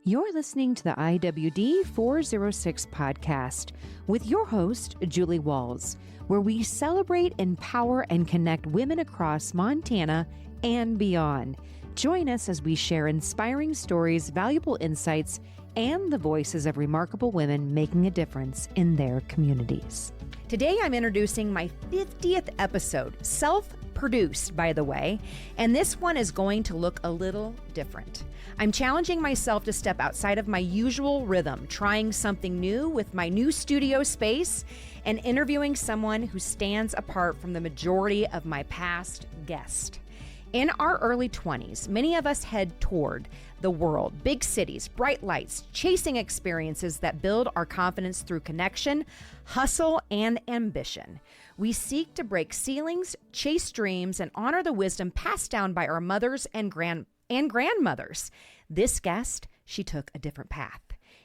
You're listening to the IWD406 Podcast with your host, Julie Walls, where we celebrate, empower, and connect women across Montana and beyond. Join us as we share inspiring stories, valuable insights, and the voices of remarkable women making a difference in their communities. Today, I'm introducing my 50th episode, self-produced, by the way, and this one is going to look a little different. I'm challenging myself to step outside of my usual rhythm, trying something new with my new studio space and interviewing someone who stands apart from the majority of my past guests. In our early 20s, many of us head toward the world, big cities, bright lights, chasing experiences that build our confidence through connection, hustle, and ambition. We seek to break ceilings, chase dreams, and honor the wisdom passed down by our mothers and grandmothers. This guest, she took a different path.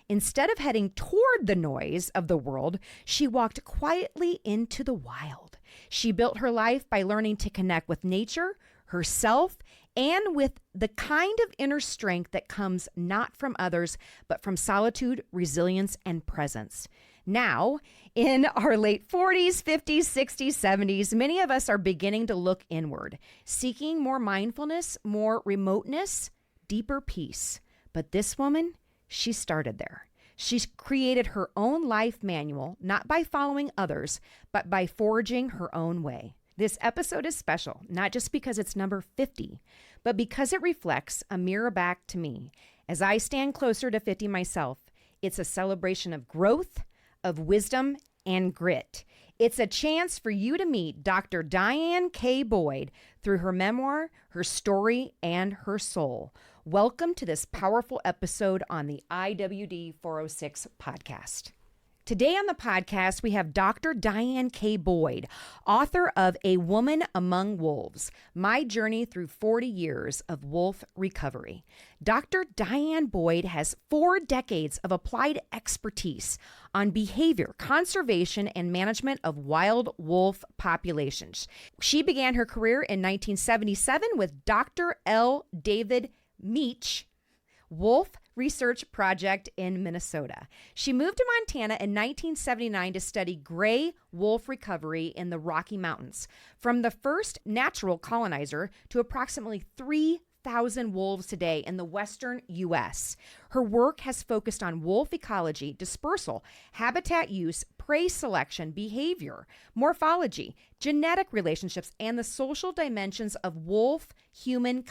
Instead of heading toward the noise of the world, she walked quietly into the wild. She built her life by learning to connect with nature, herself, and with the kind of inner strength that comes not from others, but from solitude, resilience, and presence. Now, in our late 40s, 50s, 60s, 70s, many of us are beginning to look inward, seeking more mindfulness, more remoteness, deeper peace. But this woman, she started there. She's created her own life manual, not by following others, but by forging her own way. This episode is special, not just because it's number 50, but because it reflects a mirror back to me. As I stand closer to 50 myself, it's a celebration of growth, of wisdom, and grit. It's a chance for you to meet Dr. Diane K. Boyd through her memoir, her story, and her soul. Welcome to this powerful episode on the IWD406 Podcast. Today on the podcast, we have Dr. Diane K. Boyd, author of A Woman Among Wolves, My Journey Through 40 Years of Wolf Recovery. Dr. Diane Boyd has 4 decades of applied expertise on behavior, conservation, and management of wild wolf populations. She began her career in 1977 with Dr. L. David Mech Wolf Research Project in Minnesota. She moved to Montana in 1979 to study gray wolf recovery in the Rocky Mountains, from the first natural colonizer to approximately 3,000 wolves today in the western U.S. Her work has focused on wolf ecology, dispersal, habitat use, prey selection, behavior, morphology, genetic relationships, and the social dimensions of wolf-human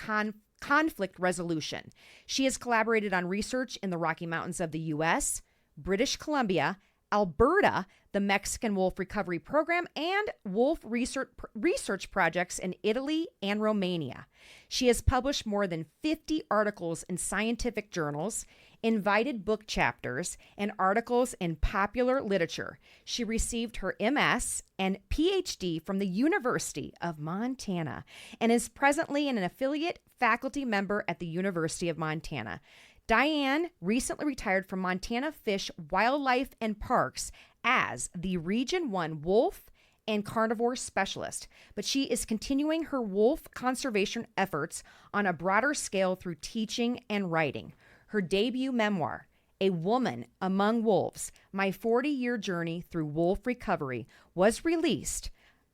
conflict resolution. She has collaborated on research in the Rocky Mountains of the U.S., British Columbia, Alberta, the Mexican Wolf Recovery Program, and wolf research projects in Italy and Romania. She has published more than 50 articles in scientific journals, invited book chapters, and articles in popular literature. She received her MS and PhD from the University of Montana and is presently an affiliate faculty member at the University of Montana. Diane recently retired from Montana Fish, Wildlife, and Parks as the Region 1 Wolf and Carnivore Specialist, but she is continuing her wolf conservation efforts on a broader scale through teaching and writing. Her debut memoir, A Woman Among Wolves, My 40-Year Journey Through Wolf Recovery, was released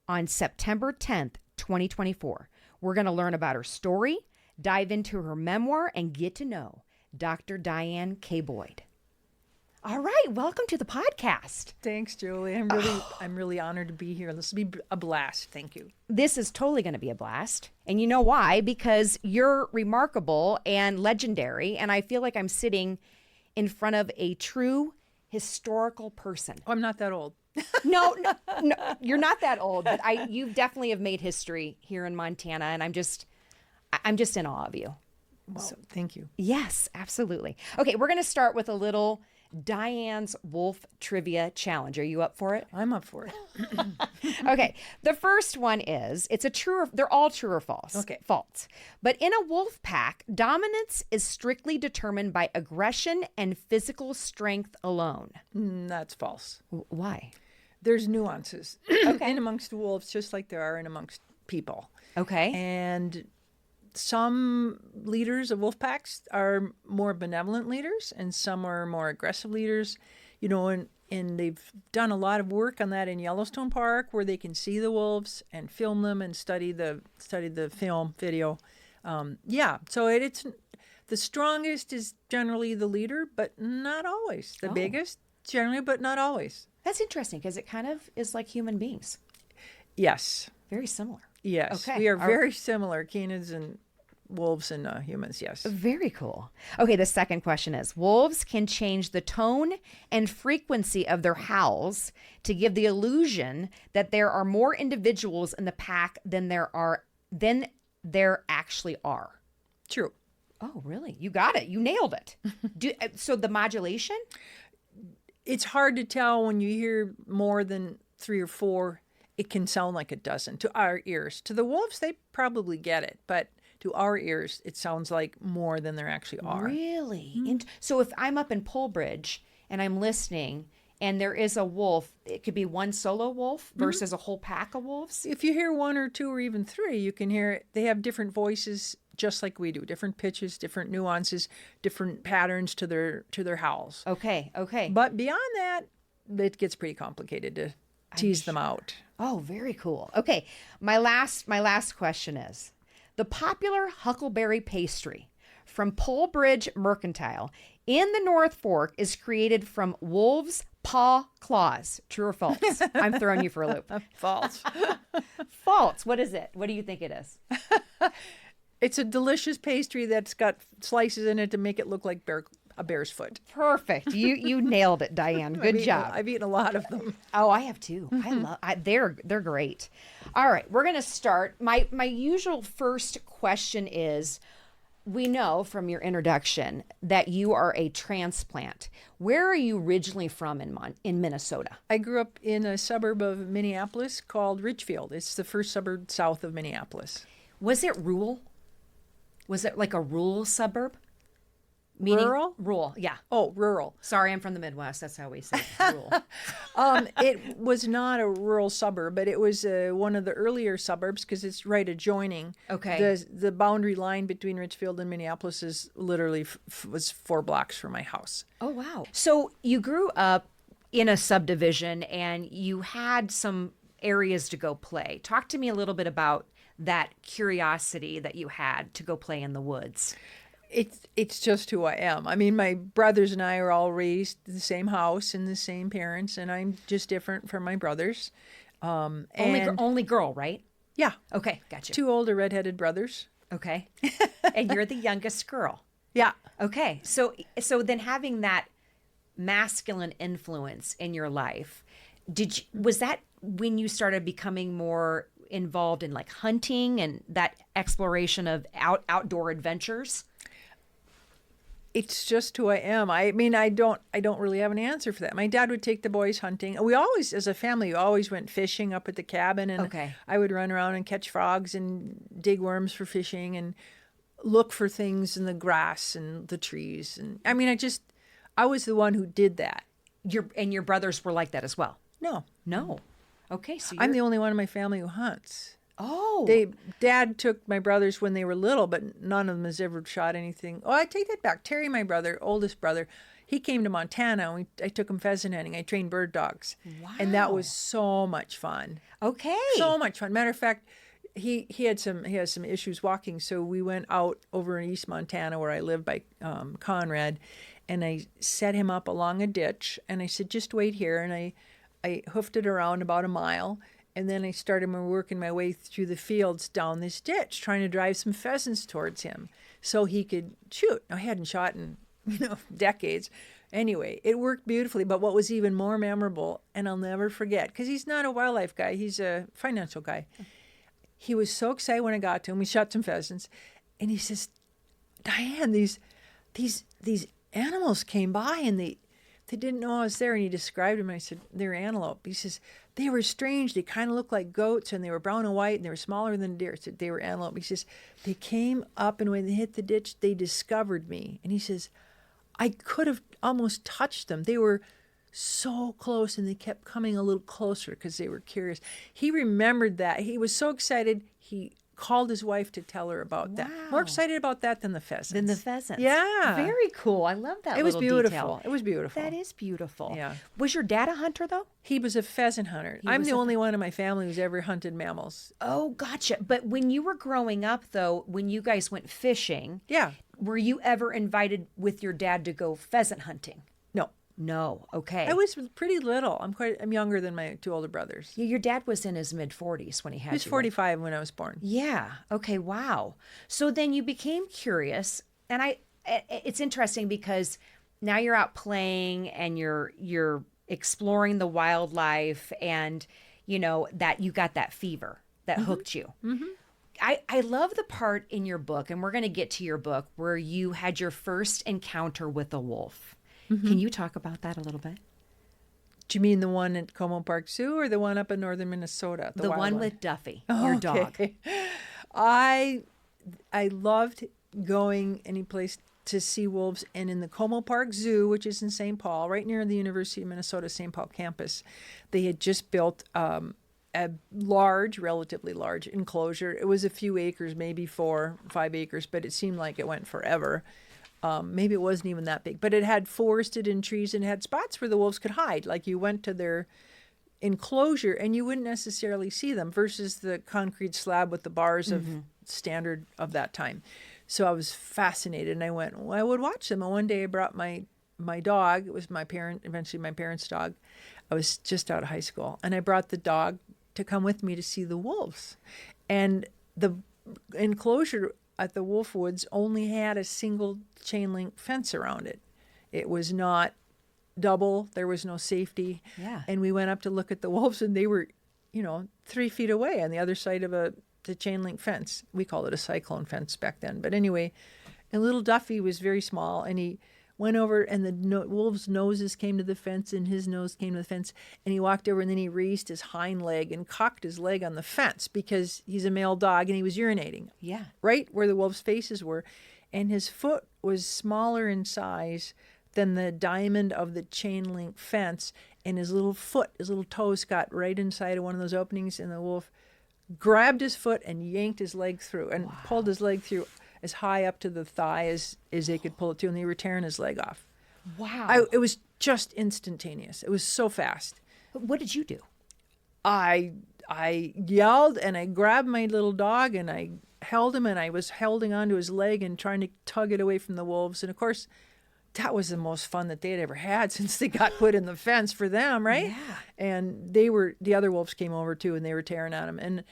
on September 10th, 2024. We're going to learn about her story, dive into her memoir, and get to know Dr. Diane K. Boyd. All right, welcome to the podcast. Thanks, Julie. I'm really honored to be here. This will be a blast. Thank you. This is totally going to be a blast. And you know why? Because you're remarkable and legendary, and I feel like I'm sitting in front of a true historical person. Oh, I'm not that old. No, you're not that old, but you definitely have made history here in Montana, and I'm just in awe of you. Well, so, thank you. Yes, absolutely. Okay, we're going to start with a little Diane's Wolf Trivia Challenge. Are you up for it? I'm up for it. Okay, the first one is, they're all true or false. Okay. False. But in a wolf pack, dominance is strictly determined by aggression and physical strength alone. That's false. Why? There's nuances Okay. in amongst wolves, just like there are in amongst people. Okay. And Some leaders of wolf packs are more benevolent leaders, and some are more aggressive leaders. And they've done a lot of work on that in Yellowstone Park, where they can see the wolves and film them and study the film video. So it's the strongest is generally the leader, but not always. The biggest generally, but not always. That's interesting because it kind of is like human beings. Yes. Very similar. Yes. Okay. We are very similar, canids and wolves and humans, yes. Very cool. Okay, the second question is, wolves can change the tone and frequency of their howls to give the illusion that there are more individuals in the pack than there actually are. True. Oh, really? You got it. You nailed it. So the modulation? It's hard to tell when you hear more than 3 or 4. It can sound like a dozen to our ears. To the wolves, they probably get it, but to our ears, it sounds like more than there actually are. Really? Mm-hmm. So if I'm up in Polebridge and I'm listening and there is a wolf, it could be one solo wolf versus a whole pack of wolves? If you hear 1 or 2 or even 3, you can hear it. They have different voices just like we do, different pitches, different nuances, different patterns to their howls. Okay. But beyond that, it gets pretty complicated to tease them out. Oh, very cool. Okay, my last question is, the popular huckleberry pastry from Polebridge Mercantile in the North Fork is created from wolves' paw claws. True or false? I'm throwing you for a loop. False. False. What is it? What do you think it is? It's a delicious pastry that's got slices in it to make it look like a bear's foot. Perfect. You nailed it, Diane. Good job. I've eaten a lot of them. Oh, I have too. They're great. All right, we're gonna start. My usual first question is, we know from your introduction that you are a transplant. Where are you originally from in Minnesota? I grew up in a suburb of Minneapolis called Ridgefield. It's the first suburb south of Minneapolis. Was it rural? Was it like a rural suburb? Rural? Rural, yeah. Oh, rural. Sorry, I'm from the Midwest. That's how we say it, rural. It was not a rural suburb, but it was one of the earlier suburbs because it's right adjoining. Okay. The boundary line between Ridgefield and Minneapolis is literally was 4 blocks from my house. Oh, wow. So you grew up in a subdivision and you had some areas to go play. Talk to me a little bit about that curiosity that you had to go play in the woods. It's just who I am. I mean, my brothers and I are all raised in the same house and the same parents, and I'm just different from my brothers. Only girl, right? Yeah. Okay, gotcha. 2 older redheaded brothers. Okay. And you're the youngest girl. Yeah. Okay. So then having that masculine influence in your life, was that when you started becoming more involved in like hunting and that exploration of outdoor adventures? It's just who I am. I mean, I don't really have an answer for that. My dad would take the boys hunting. We always, as a family, always went fishing up at the cabin, and okay. I would run around and catch frogs and dig worms for fishing and look for things in the grass and the trees. And I mean, I was the one who did that. Your brothers were like that as well? No. Okay, so I'm the only one in my family who hunts. Oh. Dad took my brothers when they were little, but none of them has ever shot anything. Oh, I take that back. Terry, my brother, oldest brother, he came to Montana and I took him pheasant hunting. I trained bird dogs. Wow. And that was so much fun. Okay. So much fun. Matter of fact, he has some issues walking, so we went out over in East Montana where I live by Conrad, and I set him up along a ditch, and I said, just wait here, and I hoofed it around about a mile. And then I started working my way through the fields down this ditch, trying to drive some pheasants towards him so he could shoot. I hadn't shot in, decades. Anyway, it worked beautifully. But what was even more memorable, and I'll never forget, because he's not a wildlife guy, he's a financial guy. He was so excited when I got to him. We shot some pheasants. And he says, Diane, these animals came by and they didn't know I was there. And he described them. And I said, they're antelope. He says, they were strange. They kind of looked like goats, and they were brown and white, and they were smaller than deer. I said, they were antelope. He says, they came up, and when they hit the ditch, they discovered me. And he says, I could have almost touched them. They were so close, and they kept coming a little closer because they were curious. He remembered that. He was so excited. He called his wife to tell her about that. More excited about that than the pheasants. Yeah. Very cool. I love that. It was little beautiful. Detail. It was beautiful. That is beautiful. Yeah. Was your dad a hunter though? He was a pheasant hunter. I'm was the a only one in my family who's ever hunted mammals. Oh, gotcha. But when you were growing up though, when you guys went fishing, were you ever invited with your dad to go pheasant hunting? No. No. Okay. I was pretty little. I'm younger than my two older brothers. Your dad was in his mid-40s when he had He was you, 45 when I was born. Yeah. Okay. Wow. So then you became curious, and it's interesting because now you're out playing and you're exploring the wildlife, and you know that you got that fever that hooked you. Mm-hmm. I love the part in your book, and we're going to get to your book, where you had your first encounter with a wolf. Mm-hmm. Can you talk about that a little bit? Do you mean the one at Como Park Zoo or the one up in northern Minnesota? The one with Duffy, your dog. I loved going any place to see wolves, and in the Como Park Zoo, which is in St. Paul, right near the University of Minnesota St. Paul campus, they had just built a relatively large enclosure. It was a few acres, maybe 4 or 5 acres, but it seemed like it went forever. Maybe it wasn't even that big, but it had forested in trees and had spots where the wolves could hide. Like you went to their enclosure and you wouldn't necessarily see them versus the concrete slab with the bars of standard of that time. So I was fascinated, and I went, well, I would watch them. And one day I brought my dog. It was eventually my parents' dog. I was just out of high school, and I brought the dog to come with me to see the wolves. And the enclosure at the Wolf Woods only had a single chain link fence around it. It was not double. There was no safety. Yeah. And we went up to look at the wolves, and they were, 3 feet away on the other side of the chain link fence. We called it a cyclone fence back then. But anyway, and little Duffy was very small, and he went over, and the wolf's noses came to the fence, and his nose came to the fence, and he walked over, and then he raised his hind leg and cocked his leg on the fence because he's a male dog, and he was urinating. Yeah. Right where the wolf's faces were. And his foot was smaller in size than the diamond of the chain link fence, and his little toes got right inside of one of those openings, and the wolf grabbed his foot and yanked his leg through and pulled his leg through as high up to the thigh as they could pull it through, and they were tearing his leg off. Wow. It was just instantaneous. It was so fast. What did you do? I yelled, and I grabbed my little dog, and I held him, and I was holding onto his leg and trying to tug it away from the wolves. And of course, that was the most fun that they had ever had since they got put in the fence for them, right? Yeah. And the other wolves came over too, and they were tearing at him. And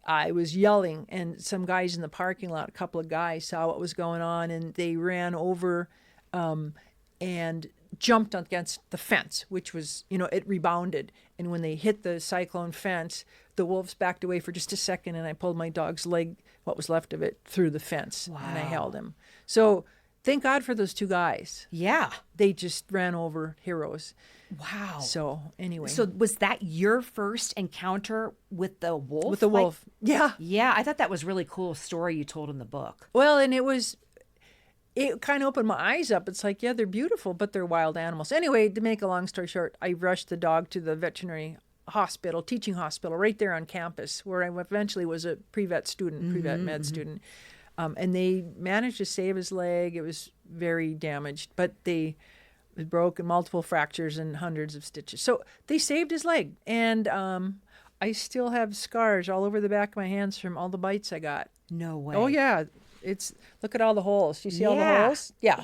I was yelling, and some guys in the parking lot, a couple of guys, saw what was going on, and they ran over and jumped against the fence, which was, it rebounded. And when they hit the cyclone fence, the wolves backed away for just a second, and I pulled my dog's leg, what was left of it, through the fence. Wow. And I held him. So thank God for those two guys. Yeah. They just ran over heroes. Wow. So anyway. So was that your first encounter with the wolf? With the wolf. Yeah. Yeah. I thought that was a really cool story you told in the book. Well, and it kind of opened my eyes up. It's like, yeah, they're beautiful, but they're wild animals. Anyway, to make a long story short, I rushed the dog to the veterinary hospital, teaching hospital, right there on campus, where I eventually was a pre-vet med student. And they managed to save his leg. It was very damaged, but it was broken, multiple fractures and hundreds of stitches. So they saved his leg. And I still have scars all over the back of my hands from all the bites I got. No way. Oh, yeah. Look at all the holes. You see all the holes? Yeah.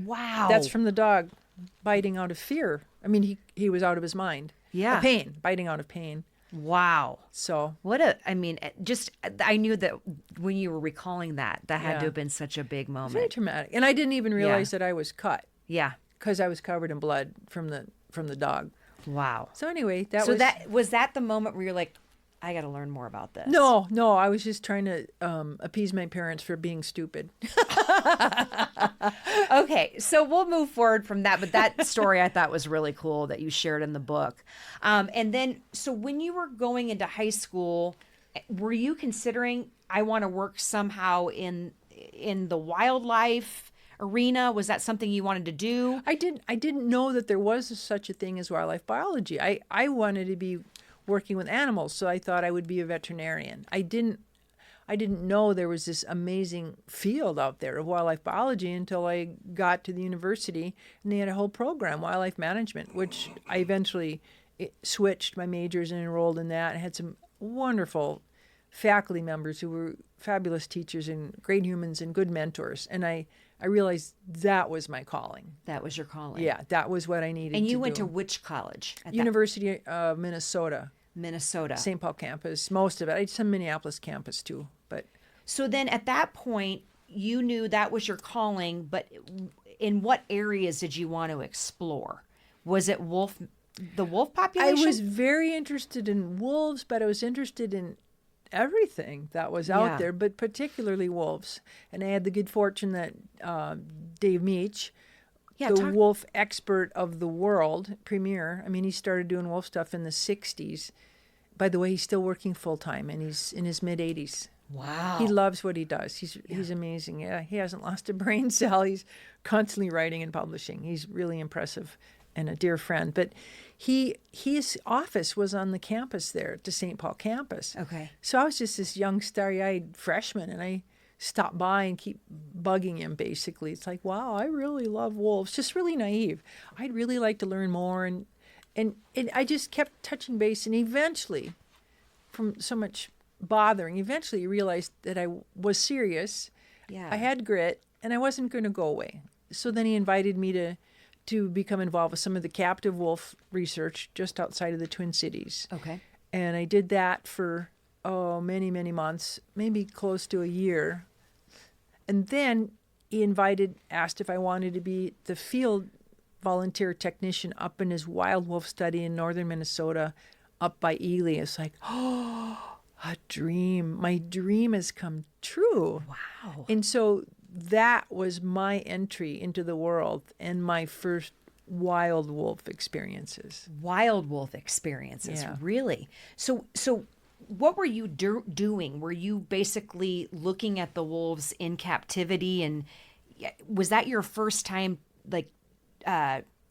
Wow. That's from the dog biting out of fear. I mean, he was out of his mind. Yeah. Biting out of pain. Wow. So I knew that when you were recalling that had to have been such a big moment. Very traumatic. And I didn't even realize that I was cut. Yeah. Because I was covered in blood from the dog. Wow. So anyway, was that the moment where you're like, I got to learn more about this? No, I was just trying to appease my parents for being stupid. Okay, so we'll move forward from that, but that story I thought was really cool that you shared in the book. And then, so when you were going into high school, were you considering, I want to work somehow in the wildlife arena? Was that something you wanted to do? I didn't know that there was such a thing as wildlife biology. I wanted to be working with animals, so I thought I would be a veterinarian. I didn't I didn't know there was this amazing field out there of wildlife biology until I got to the university, and they had a whole program, wildlife management, which I eventually switched my majors and enrolled in that, and had some wonderful faculty members who were fabulous teachers and great humans and good mentors. And I realized that was my calling. That was your calling. Yeah, that was what I needed to do. And you went to which college? University of Minnesota. Minnesota. St. Paul campus, most of it. I had some Minneapolis campus too. But so then at that point, you knew that was your calling, but in what areas did you want to explore? Was it the wolf population? I was very interested in wolves, but I was interested in everything that was out there, but particularly wolves. And I had the good fortune that Dave Meech, the wolf expert of the world, premier. I mean, he started doing wolf stuff in the 60s. By the way, he's still working full-time, and he's in his mid-80s. Wow. He loves what he does. He's amazing. Yeah, he hasn't lost a brain cell. He's constantly writing and publishing. He's really impressive and a dear friend. But his office was on the campus there at the St. Paul campus. Okay. So I was just this young, starry-eyed freshman, and I stopped by and keep bugging him, basically. It's like, wow, I really love wolves. Just really naive. I'd really like to learn more. And I just kept touching base. And eventually, from so much bothering, eventually realized that I was serious. Yeah. I had grit, and I wasn't going to go away. So then he invited me to become involved with some of the captive wolf research just outside of the Twin Cities. Okay. And I did that for, many, many months, maybe close to a year. And then he asked if I wanted to be the field volunteer technician up in his wild wolf study in northern Minnesota, up by Ely. It's like, oh, a dream. My dream has come true. Wow. And so that was my entry into the world and my first wild wolf experiences. Wild wolf experiences, really? So what were you doing? Were you basically looking at the wolves in captivity, and was that your first time, like,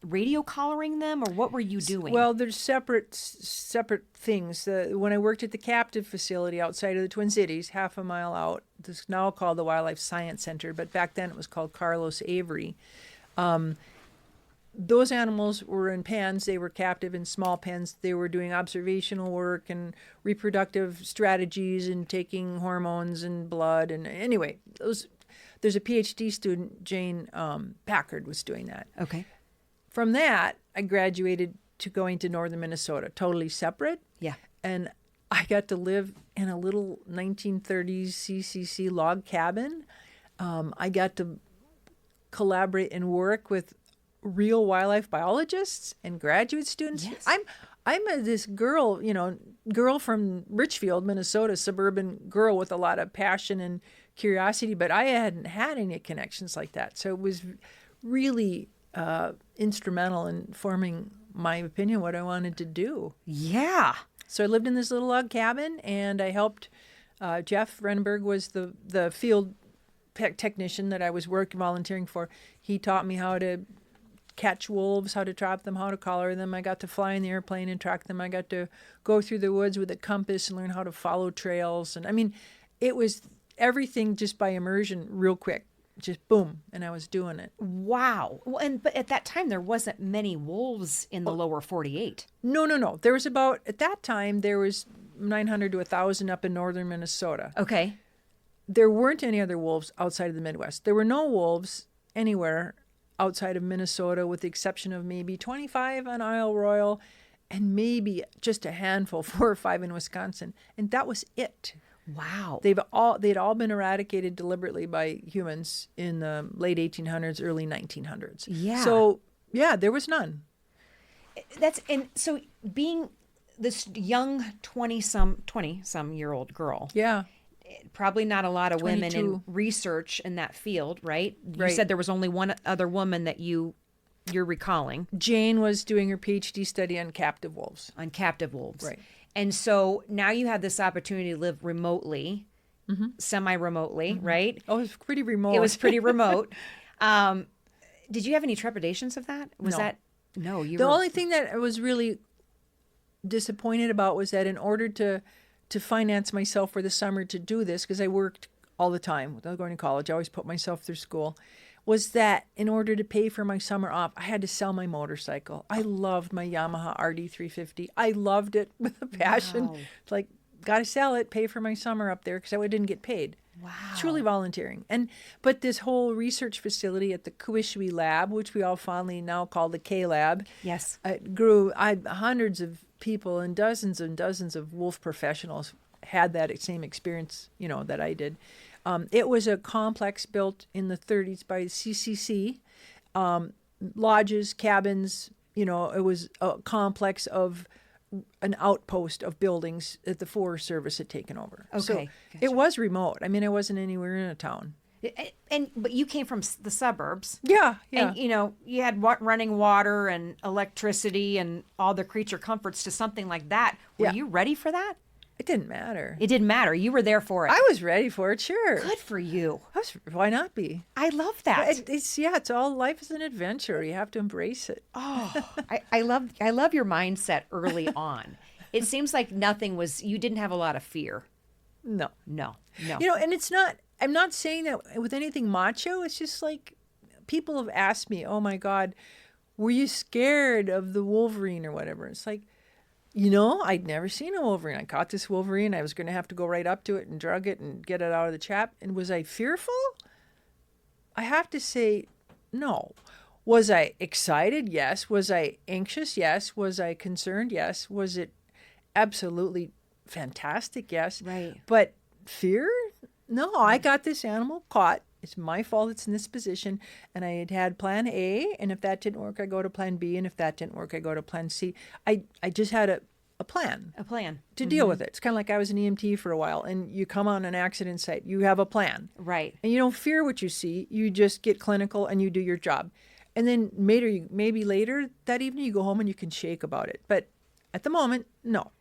radio collaring them, or what were you doing? Well, there's separate things. When I worked at the captive facility outside of the Twin Cities, half a mile out, this is now called the Wildlife Science Center, but back then it was called Carlos Avery. Those animals were in pens. They were captive in small pens. They were doing observational work and reproductive strategies and taking hormones and blood. And anyway, there's a PhD student, Jane Packard, was doing that. Okay. From that, I graduated to going to northern Minnesota, totally separate. Yeah. And I got to live in a little 1930s CCC log cabin. I got to collaborate and work with real wildlife biologists and graduate students. Yes. I'm this girl, girl from Richfield, Minnesota, suburban girl with a lot of passion and curiosity, but I hadn't had any connections like that. So it was really instrumental in forming my opinion, what I wanted to do. Yeah. So I lived in this little log cabin, and I helped. Jeff Renberg was the field technician that I was volunteering for. He taught me how to catch wolves, how to trap them, how to collar them. I got to fly in the airplane and track them. I got to go through the woods with a compass and learn how to follow trails. And I mean, it was everything just by immersion, real quick. Just boom, and I was doing it. Wow. Well, but at that time there wasn't many wolves in the lower 48. No. There was at that time there was 900 to 1,000 up in northern Minnesota. Okay. There weren't any other wolves outside of the Midwest. There were no wolves anywhere outside of Minnesota, with the exception of maybe 25 on Isle Royal and maybe just a handful, 4 or 5 in Wisconsin. And that was it. Wow. They'd all been eradicated deliberately by humans in the late 1800s, early 1900s. Yeah. So, there was none. And so being this young 20-some year old girl. Yeah. Probably not a lot of 22. women in research in that field, right? You Right. said there was only one other woman that you're recalling. Jane was doing her PhD study on captive wolves. On captive wolves. Right. And so now you had this opportunity to live remotely, semi-remotely, right? Oh, it was pretty remote. It was pretty remote. Did you have any trepidations of that? No. The only thing that I was really disappointed about was that in order to to finance myself for the summer to do this, because I worked all the time without going to college. I always put myself through school. Was that in order to pay for my summer off, I had to sell my motorcycle. I loved my Yamaha RD350. I loved it with a passion. Wow. It's like, got to sell it, pay for my summer up there, because I didn't get paid. Wow. Truly volunteering. But this whole research facility at the Kwishui Lab, which we all fondly now call the K Lab, Yes. it grew. Hundreds of people and dozens of wolf professionals had that same experience, that I did. It was a complex built in the 30s by CCC, lodges, cabins. It was a complex of an outpost of buildings that the Forest Service had taken over. Okay, So gotcha. it was remote. I mean, I wasn't anywhere in a town. But you came from the suburbs. Yeah. And, you had running water and electricity and all the creature comforts to something like that. Were Yeah. you ready for that? It didn't matter. It didn't matter. You were there for it. I was ready for it, sure. Good for you. Why not be? I love that. It's all, life is an adventure. You have to embrace it. Oh, I love your mindset early on. It seems like you didn't have a lot of fear. No. No. And I'm not saying that with anything macho. It's just like people have asked me, oh my God, were you scared of the Wolverine or whatever? It's like, I'd never seen a Wolverine. I caught this Wolverine. I was going to have to go right up to it and drug it and get it out of the trap. And was I fearful? I have to say, no. Was I excited? Yes. Was I anxious? Yes. Was I concerned? Yes. Was it absolutely fantastic? Yes. Right. But fear? No, I got this animal caught. It's my fault it's in this position. And I had plan A. And if that didn't work, I go to plan B. And if that didn't work, I go to plan C. I just had a plan. A plan. To deal with it. It's kind of like I was an EMT for a while. And you come on an accident site. You have a plan. Right. And you don't fear what you see. You just get clinical and you do your job. And then maybe later that evening you go home and you can shake about it. But at the moment, no.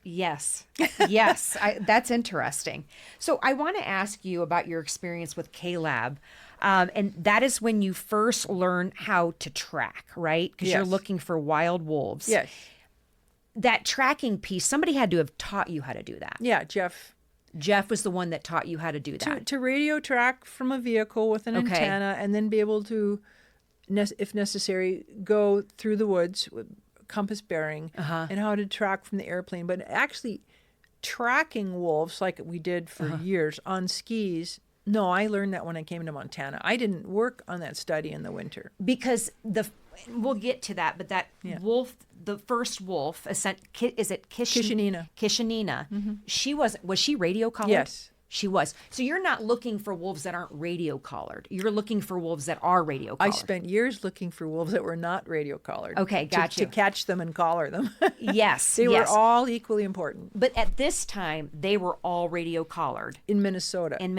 Yes. Yes. That's interesting. So I want to ask you about your experience with K-Lab. And that is when you first learn how to track, right? Because you're Yes. looking for wild wolves. Yes. That tracking piece, somebody had to have taught you how to do that. Yeah, Jeff. Jeff was the one that taught you how to do that. To radio track from a vehicle with an Okay. antenna and then be able to, if necessary, go through the woods with compass bearing and how to track from the airplane. But actually tracking wolves like we did for years on skis, no, I learned that when I came to Montana. I didn't work on that study in the winter. Because we'll get to that, but that wolf, the first wolf, is it Kishinina. Kishinina. She was she radio collared? Yes. She was. So you're not looking for wolves that aren't radio collared. You're looking for wolves that are radio collared. I spent years looking for wolves that were not radio collared. Okay, got you. To catch them and collar them. Yes. They were all equally important. But at this time, they were all radio collared. In Minnesota. And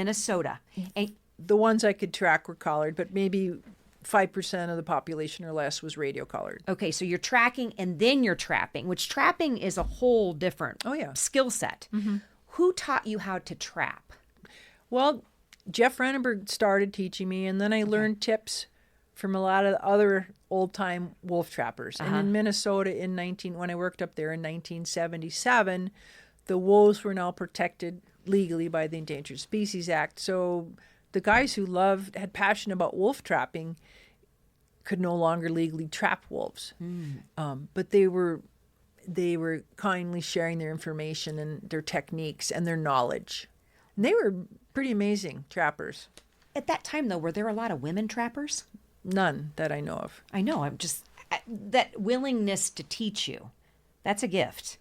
The ones I could track were collared, but maybe 5% of the population or less was radio collared. okay, so you're tracking and then you're trapping, which trapping is a whole different skill set. Who taught you how to trap? Well, Jeff Renenberg started teaching me, and then I learned tips from a lot of other old-time wolf trappers. And in Minnesota when I worked up there in 1977, the wolves were now protected legally by the Endangered Species Act. So the guys who had passion about wolf trapping could no longer legally trap wolves. But they were kindly sharing their information and their techniques and their knowledge. And they were pretty amazing trappers. At that time, though, were there a lot of women trappers? None that I know of. I know. I'm just that willingness to teach you. That's a gift.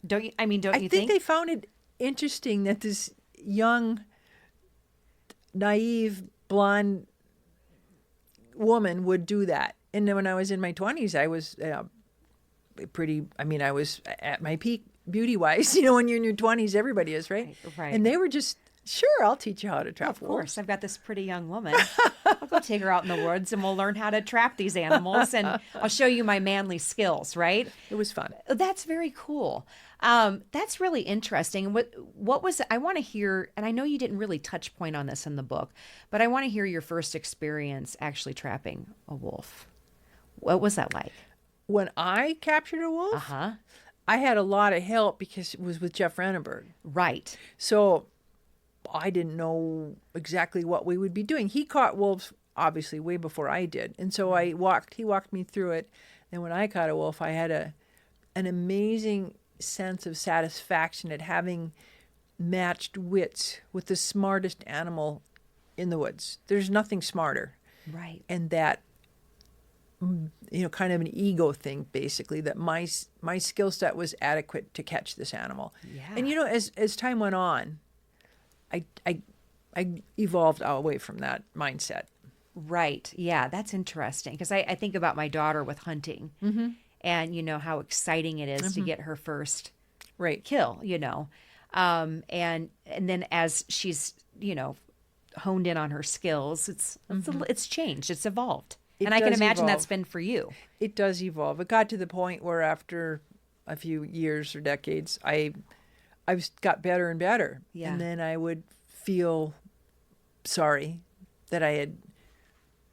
Don't you? I mean, don't you think? I think they found it interesting that this young, naive, blonde woman would do that. And then when I was in my 20s, I was I was at my peak beauty-wise. When you're in your 20s, everybody is, right? Right. And they were just, sure, I'll teach you how to trap Of wolves. course, I've got this pretty young woman. I'll go take her out in the woods and we'll learn how to trap these animals and I'll show you my manly skills, right? It was fun. That's very cool. That's really interesting. What was, I want to hear, and I know you didn't really touch point on this in the book, but I want to hear your first experience actually trapping a wolf. What was that like? When I captured a wolf, I had a lot of help because it was with Jeff Rannenberg. Right. So I didn't know exactly what we would be doing. He caught wolves obviously way before I did. And so he walked me through it. And when I caught a wolf, I had an amazing sense of satisfaction at having matched wits with the smartest animal in the woods. There's nothing smarter. Right. And that, kind of an ego thing, basically, that my skill set was adequate to catch this animal. Yeah. And, as time went on, I evolved away from that mindset. Right. Yeah, that's interesting because I think about my daughter with hunting and, how exciting it is to get her first kill, and then as she's, honed in on her skills, it's changed, it's evolved. And I can imagine that's been for you. It does evolve. It got to the point where after a few years or decades, I got better and better. Yeah. And then I would feel sorry that I had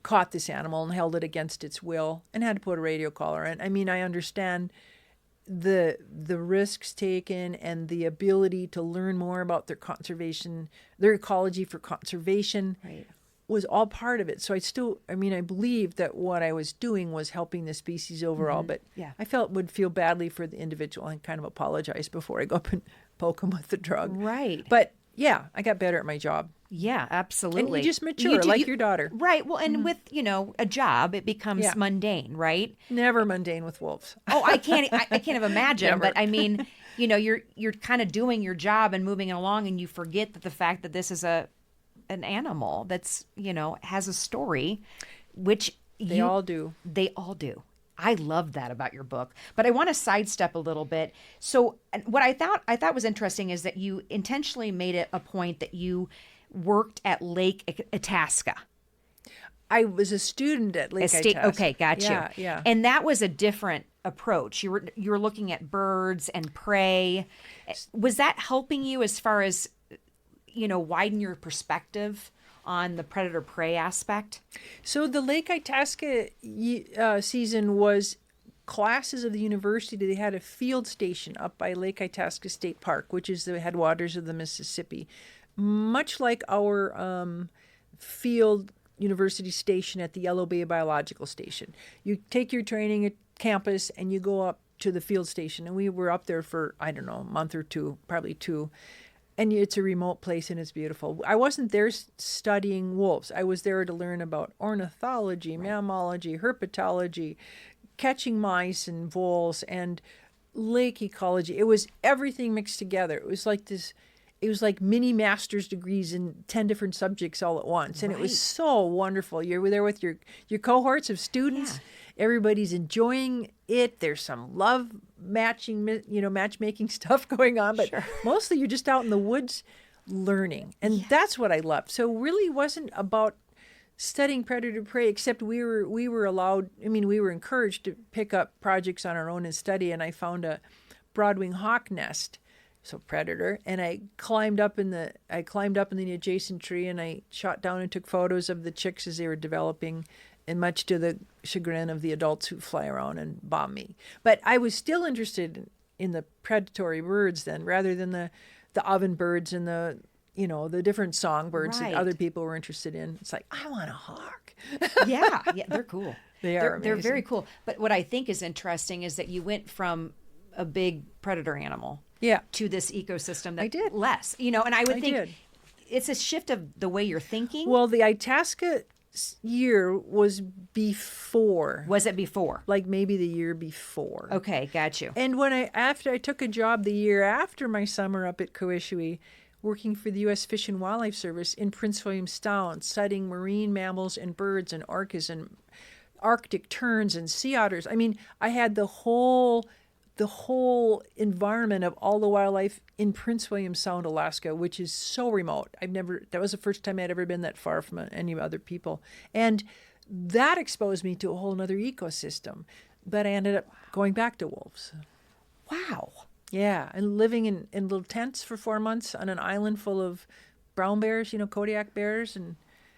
caught this animal and held it against its will and had to put a radio collar in. I mean, I understand the risks taken and the ability to learn more about their conservation, their ecology for conservation. Right. Was all part of it. So I believe that what I was doing was helping the species overall, but I would feel badly for the individual and kind of apologize before I go up and poke him with the drug. Right. But yeah, I got better at my job. Yeah, absolutely. And you just mature like your daughter. Right. Well, and with, a job, it becomes mundane, right? Never mundane with wolves. Oh, I can't even imagine. Never. But I mean, you're kind of doing your job and moving it along and you forget that the fact that this is an animal that's, has a story, which they all do. They all do. I love that about your book. But I want to sidestep a little bit. So what I thought was interesting is that you intentionally made it a point that you worked at Lake Itasca. I was a student at Lake Itasca. Okay, gotcha. Yeah. And that was a different approach. You were looking at birds and prey. Was that helping you as far as widen your perspective on the predator-prey aspect? So the Lake Itasca season was classes of the university. They had a field station up by Lake Itasca State Park, which is the headwaters of the Mississippi. Much like our field university station at the Yellow Bay Biological Station. You take your training at campus and you go up to the field station. And we were up there for, a month or two, probably two. And it's a remote place and it's beautiful. I wasn't there studying wolves. I was there to learn about ornithology, mammalogy, herpetology, catching mice and voles, and lake ecology. It was everything mixed together. It was like mini master's degrees in 10 different subjects all at once. And it was so wonderful. You're there with your cohorts of students. Yeah. Everybody's enjoying it. There's some love matchmaking stuff going on, but mostly you're just out in the woods learning. And that's what I loved. So really wasn't about studying predator prey, except we were allowed, we were encouraged to pick up projects on our own and study. And I found a broadwing hawk nest, so predator, and I climbed up in the adjacent tree and I shot down and took photos of the chicks as they were developing, and much to the chagrin of the adults who fly around and bomb me. But I was still interested in the predatory birds then, rather than the oven birds and the different songbirds that other people were interested in. It's like, I want a hawk. yeah, they're cool. They're very cool. But what I think is interesting is that you went from a big predator animal to this ecosystem that I did less, and I would think it's a shift of the way you're thinking. Well, the Itasca year was before. Was it before? Like maybe the year before. Okay, got you. And after I took a job the year after my summer up at Coishui, working for the U.S. Fish and Wildlife Service in Prince William Sound, studying marine mammals and birds and orcas and Arctic terns and sea otters. I had the whole environment of all the wildlife in Prince William Sound, Alaska, which is so remote. That was the first time I'd ever been that far from any other people. And that exposed me to a whole other ecosystem. But I ended up going back to wolves. Wow. Yeah, and living in little tents for 4 months on an island full of brown bears, Kodiak bears. And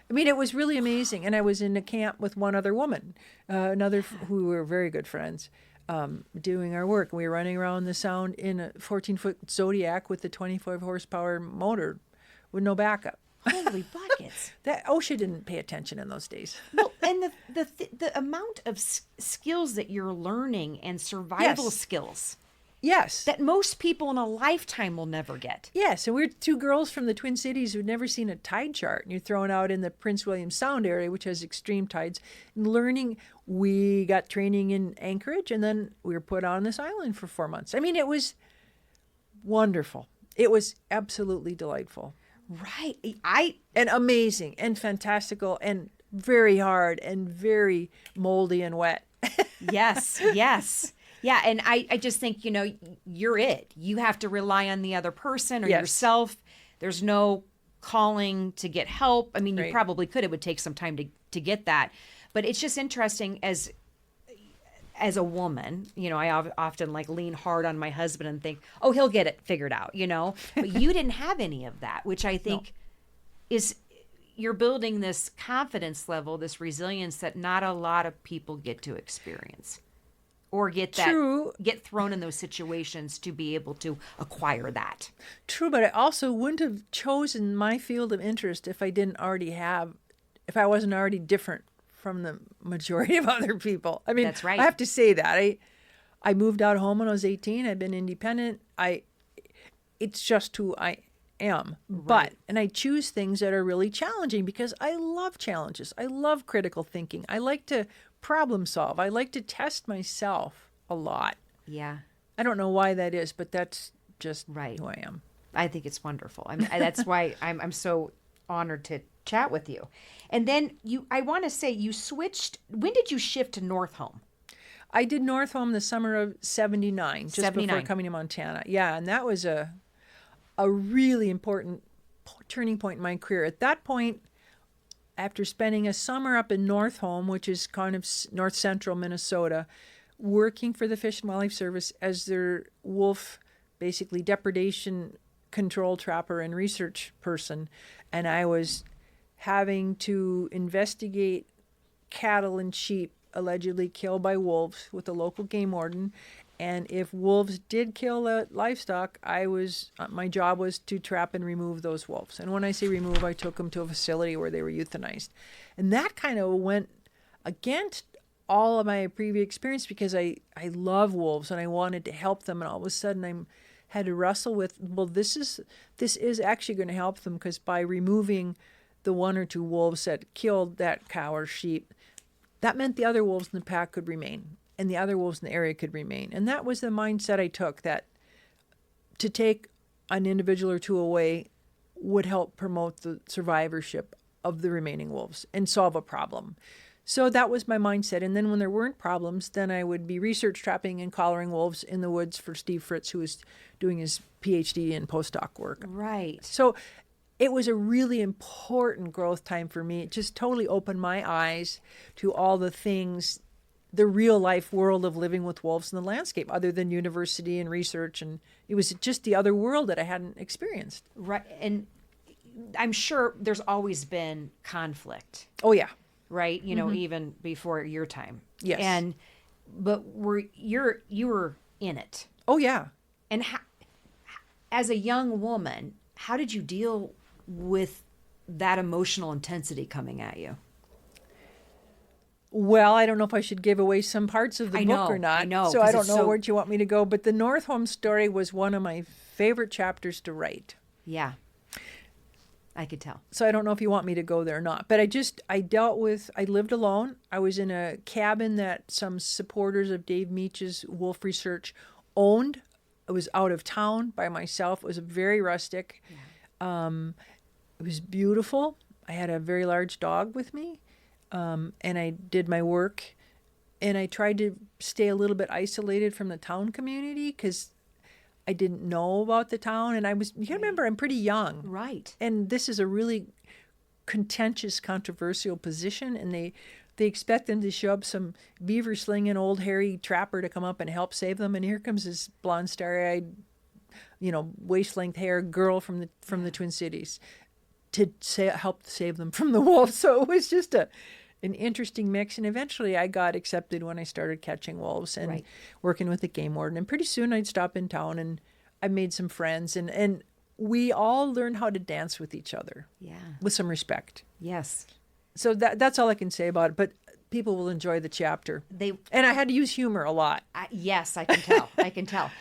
it was really amazing. And I was in a camp with one other woman, who were very good friends. doing our work. We were running around the Sound in a 14-foot Zodiac with a 25 horsepower motor with no backup. Holy buckets. That OSHA didn't pay attention in those days. Well, and the amount of skills that you're learning and survival skills. Yes. That most people in a lifetime will never get. Yes, and we're two girls from the Twin Cities who'd never seen a tide chart. And you're thrown out in the Prince William Sound area, which has extreme tides. And learning, we got training in Anchorage, and then we were put on this island for 4 months. I mean, it was wonderful. It was absolutely delightful. Right. And amazing and fantastical and very hard and very moldy and wet. Yes, yes. Yeah, and I just think, you're it. You have to rely on the other person or yourself. There's no calling to get help. I mean, you probably could. It would take some time to get that. But it's just interesting as a woman, I often lean hard on my husband and think, oh, he'll get it figured out, But you didn't have any of that, which I think is you're building this confidence level, this resilience that not a lot of people get to experience or get thrown in those situations to be able to acquire that. True, but I also wouldn't have chosen my field of interest if I wasn't already different from the majority of other people. I mean, that's right. I have to say that. I moved out home when I was 18. I've been independent. It's just who I am. Right. And I choose things that are really challenging because I love challenges. I love critical thinking. I like to problem solve. I like to test myself a lot. Yeah. I don't know why that is, but that's just who I am. I think it's wonderful. I mean, that's why I'm so honored to chat with you. And then I want to say you switched. When did you shift to North Home? I did North Home the summer of 79, just before coming to Montana. Yeah, and that was a really important turning point in my career. At that point, after spending a summer up in North Home, which is kind of north central Minnesota, working for the Fish and Wildlife Service as their wolf, basically depredation control trapper and research person, and I was having to investigate cattle and sheep allegedly killed by wolves with the local game warden. And if wolves did kill the livestock, my job was to trap and remove those wolves. And when I say remove, I took them to a facility where they were euthanized. And that kind of went against all of my previous experience because I love wolves and I wanted to help them. And all of a sudden I had to wrestle with, well, this is actually going to help them because by removing the one or two wolves that killed that cow or sheep, that meant the other wolves in the pack could remain and the other wolves in the area could remain. And that was the mindset I took, that to take an individual or two away would help promote the survivorship of the remaining wolves and solve a problem. So that was my mindset. And then when there weren't problems, then I would be research trapping and collaring wolves in the woods for Steve Fritz, who was doing his PhD and postdoc work. Right. So it was a really important growth time for me. It just totally opened my eyes to all the things, the real life world of living with wolves in the landscape, other than university and research. And it was just the other world that I hadn't experienced. Right. And I'm sure there's always been conflict. Oh, yeah. Right. Even before your time. Yes. But you were in it. Oh, yeah. And as a young woman, how did you deal with that emotional intensity coming at you? Well, I don't know if I should give away some parts of the book or not. I know. So I don't know where you want me to go. But the North Home story was one of my favorite chapters to write. Yeah. I could tell. So I don't know if you want me to go there or not. But I lived alone. I was in a cabin that some supporters of Dave Meach's wolf research owned. I was out of town by myself. It was very rustic. Yeah. It was beautiful. I had a very large dog with me. And I did my work. And I tried to stay a little bit isolated from the town community because I didn't know about the town. And you gotta remember, I'm pretty young. Right. And this is a really contentious, controversial position. And they expect them to show up some beaver slinging old hairy trapper to come up and help save them. And here comes this blonde, starry-eyed, waist-length hair girl from the Twin Cities to help save them from the wolves. So it was just an interesting mix. And eventually I got accepted when I started catching wolves and working with the game warden. And pretty soon I'd stop in town and I made some friends. And we all learned how to dance with each other. Yeah. With some respect. Yes. So that's all I can say about it. But people will enjoy the chapter. And I had to use humor a lot. Yes, I can tell. I can tell.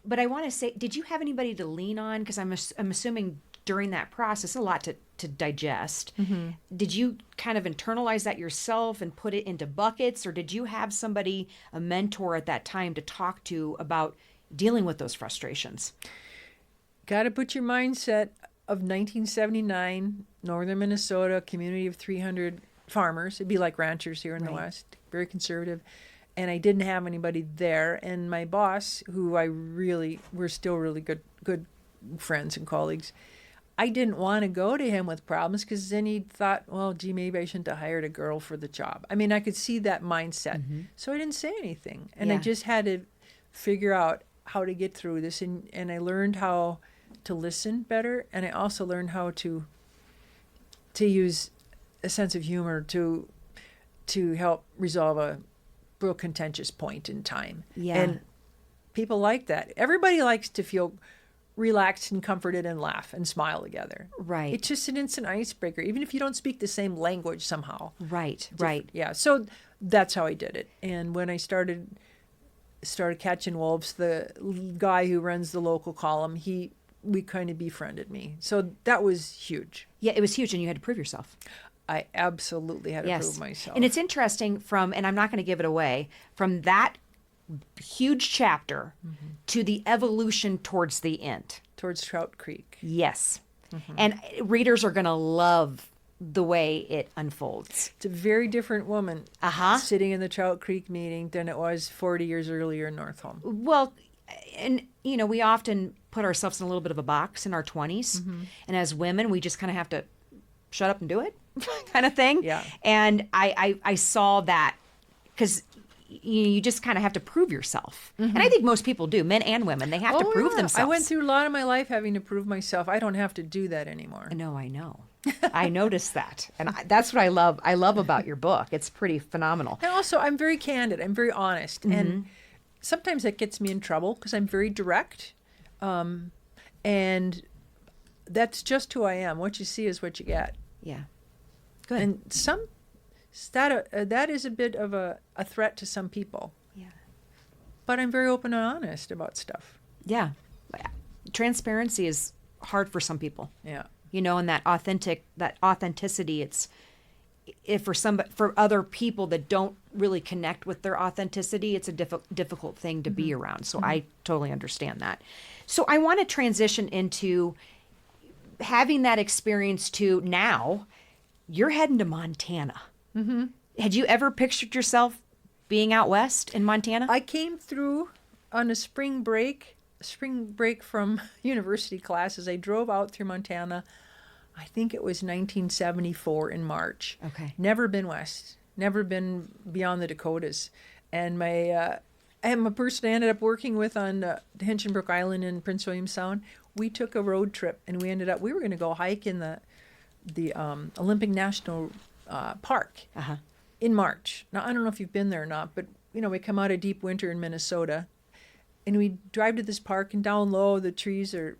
But I want to say, did you have anybody to lean on? Because I'm assuming during that process, a lot to digest. Mm-hmm. Did you kind of internalize that yourself and put it into buckets? Or did you have somebody, a mentor at that time, to talk to about dealing with those frustrations? Got to put your mindset of 1979, northern Minnesota, community of 300 farmers. It'd be like ranchers here in the West, very conservative. And I didn't have anybody there. And my boss, who we're still really good friends and colleagues, I didn't want to go to him with problems because then he thought, well, gee, maybe I shouldn't have hired a girl for the job. I mean, I could see that mindset. Mm-hmm. So I didn't say anything. And I just had to figure out how to get through this. And I learned how to listen better. And I also learned how to use a sense of humor to help resolve a real contentious point in time. Yeah. And people like that. Everybody likes to feel relaxed and comforted and laugh and smile together. Right. It's just an instant icebreaker, even if you don't speak the same language somehow. Right. Right. Yeah. So that's how I did it. And when I started catching wolves, the guy who runs the local column, we kind of befriended me. So that was huge. Yeah, it was huge, and you had to prove yourself. I absolutely had to prove myself. And it's interesting and I'm not going to give it away, from that huge chapter to the evolution towards the end. Towards Trout Creek. Yes. Mm-hmm. And readers are going to love the way it unfolds. It's a very different woman sitting in the Trout Creek meeting than it was 40 years earlier in North Home. Well, and, we often put ourselves in a little bit of a box in our 20s. Mm-hmm. And as women, we just kind of have to shut up and do it kind of thing. Yeah. And I saw that because you just kind of have to prove yourself. Mm-hmm. And I think most people do, men and women. They have to prove themselves. I went through a lot of my life having to prove myself. I don't have to do that anymore. No, I know. I noticed that. And that's what I love. I love about your book. It's pretty phenomenal. And also, I'm very candid. I'm very honest. Mm-hmm. And sometimes that gets me in trouble because I'm very direct. And that's just who I am. What you see is what you get. Yeah. Good. And that is a bit of a threat to some people. Yeah. But I'm very open and honest about stuff. Yeah. Transparency is hard for some people. Yeah. And that authenticity, for other people that don't really connect with their authenticity, it's a difficult thing to be around. So I totally understand that. So I want to transition into having that experience to now you're heading to Montana. Mm-hmm. Had you ever pictured yourself being out west in Montana? I came through on a spring break from university classes. I drove out through Montana. I think it was 1974 in March. Okay. Never been west. Never been beyond the Dakotas. And I'm a person I ended up working with on Hinchinbrook Island in Prince William Sound. We took a road trip, and we were going to go hike in the Olympic National Park in March. Now, I don't know if you've been there or not, but, we come out of deep winter in Minnesota, and we drive to this park, and down low, the trees are,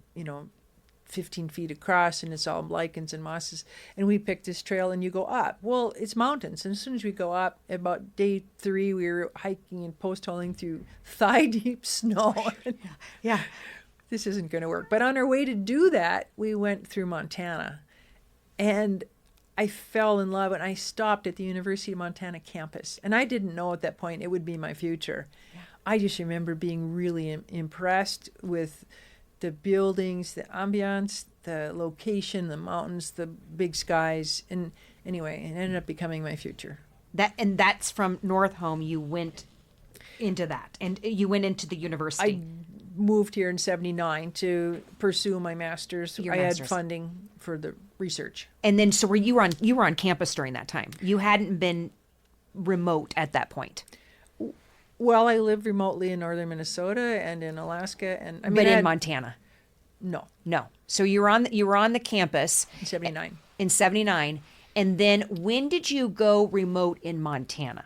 15 feet across, and it's all lichens and mosses. And we picked this trail, and you go up. Well, it's mountains. And as soon as we go up, about day 3, we were hiking and post-holing through thigh-deep snow. Yeah. This isn't going to work. But on our way to do that, we went through Montana. And I fell in love, and I stopped at the University of Montana campus. And I didn't know at that point it would be my future. Yeah. I just remember being really impressed with the buildings, the ambiance, the location, the mountains, the big skies. And anyway, it ended up becoming my future. That's from North Home. You went into that, and you went into the university. I moved here in 79 to pursue my master's. I had funding for the research. And then, so you were on campus during that time. You hadn't been remote at that point. Well, I lived remotely in northern Minnesota and in Alaska, and in Montana. No. So you were on the campus in 79. In 79, And then when did you go remote in Montana?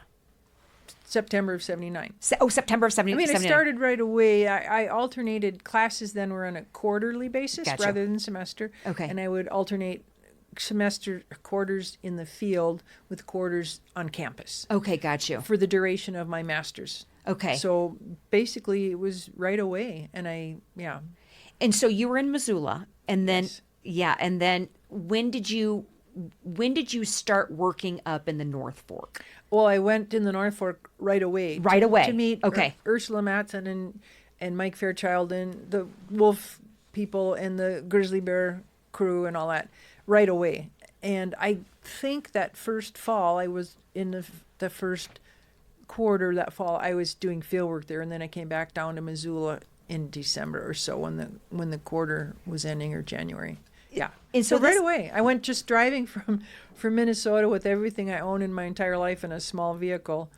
September of 79. September of 79. I started right away. I alternated. Classes then were on a quarterly basis Gotcha. rather than semester. Okay. And I would alternate semester quarters in the field with quarters on campus Okay, got you. for the duration of my master's. Okay. So basically it was right away. And And so you were in Missoula, and then Yes. and then when did you start working up in the North Fork? Well, I went in the North Fork right away. Right away. To meet Okay. Ursula Matson and Mike Fairchild and the wolf people and the grizzly bear crew and all that right away. And I think that first fall, I was in the first quarter that fall, I was doing field work there. And then I came back down to Missoula in December or so when the quarter was ending, or January. Yeah. And so so right this- away, I went just driving from Minnesota with everything I own in my entire life in a small vehicle,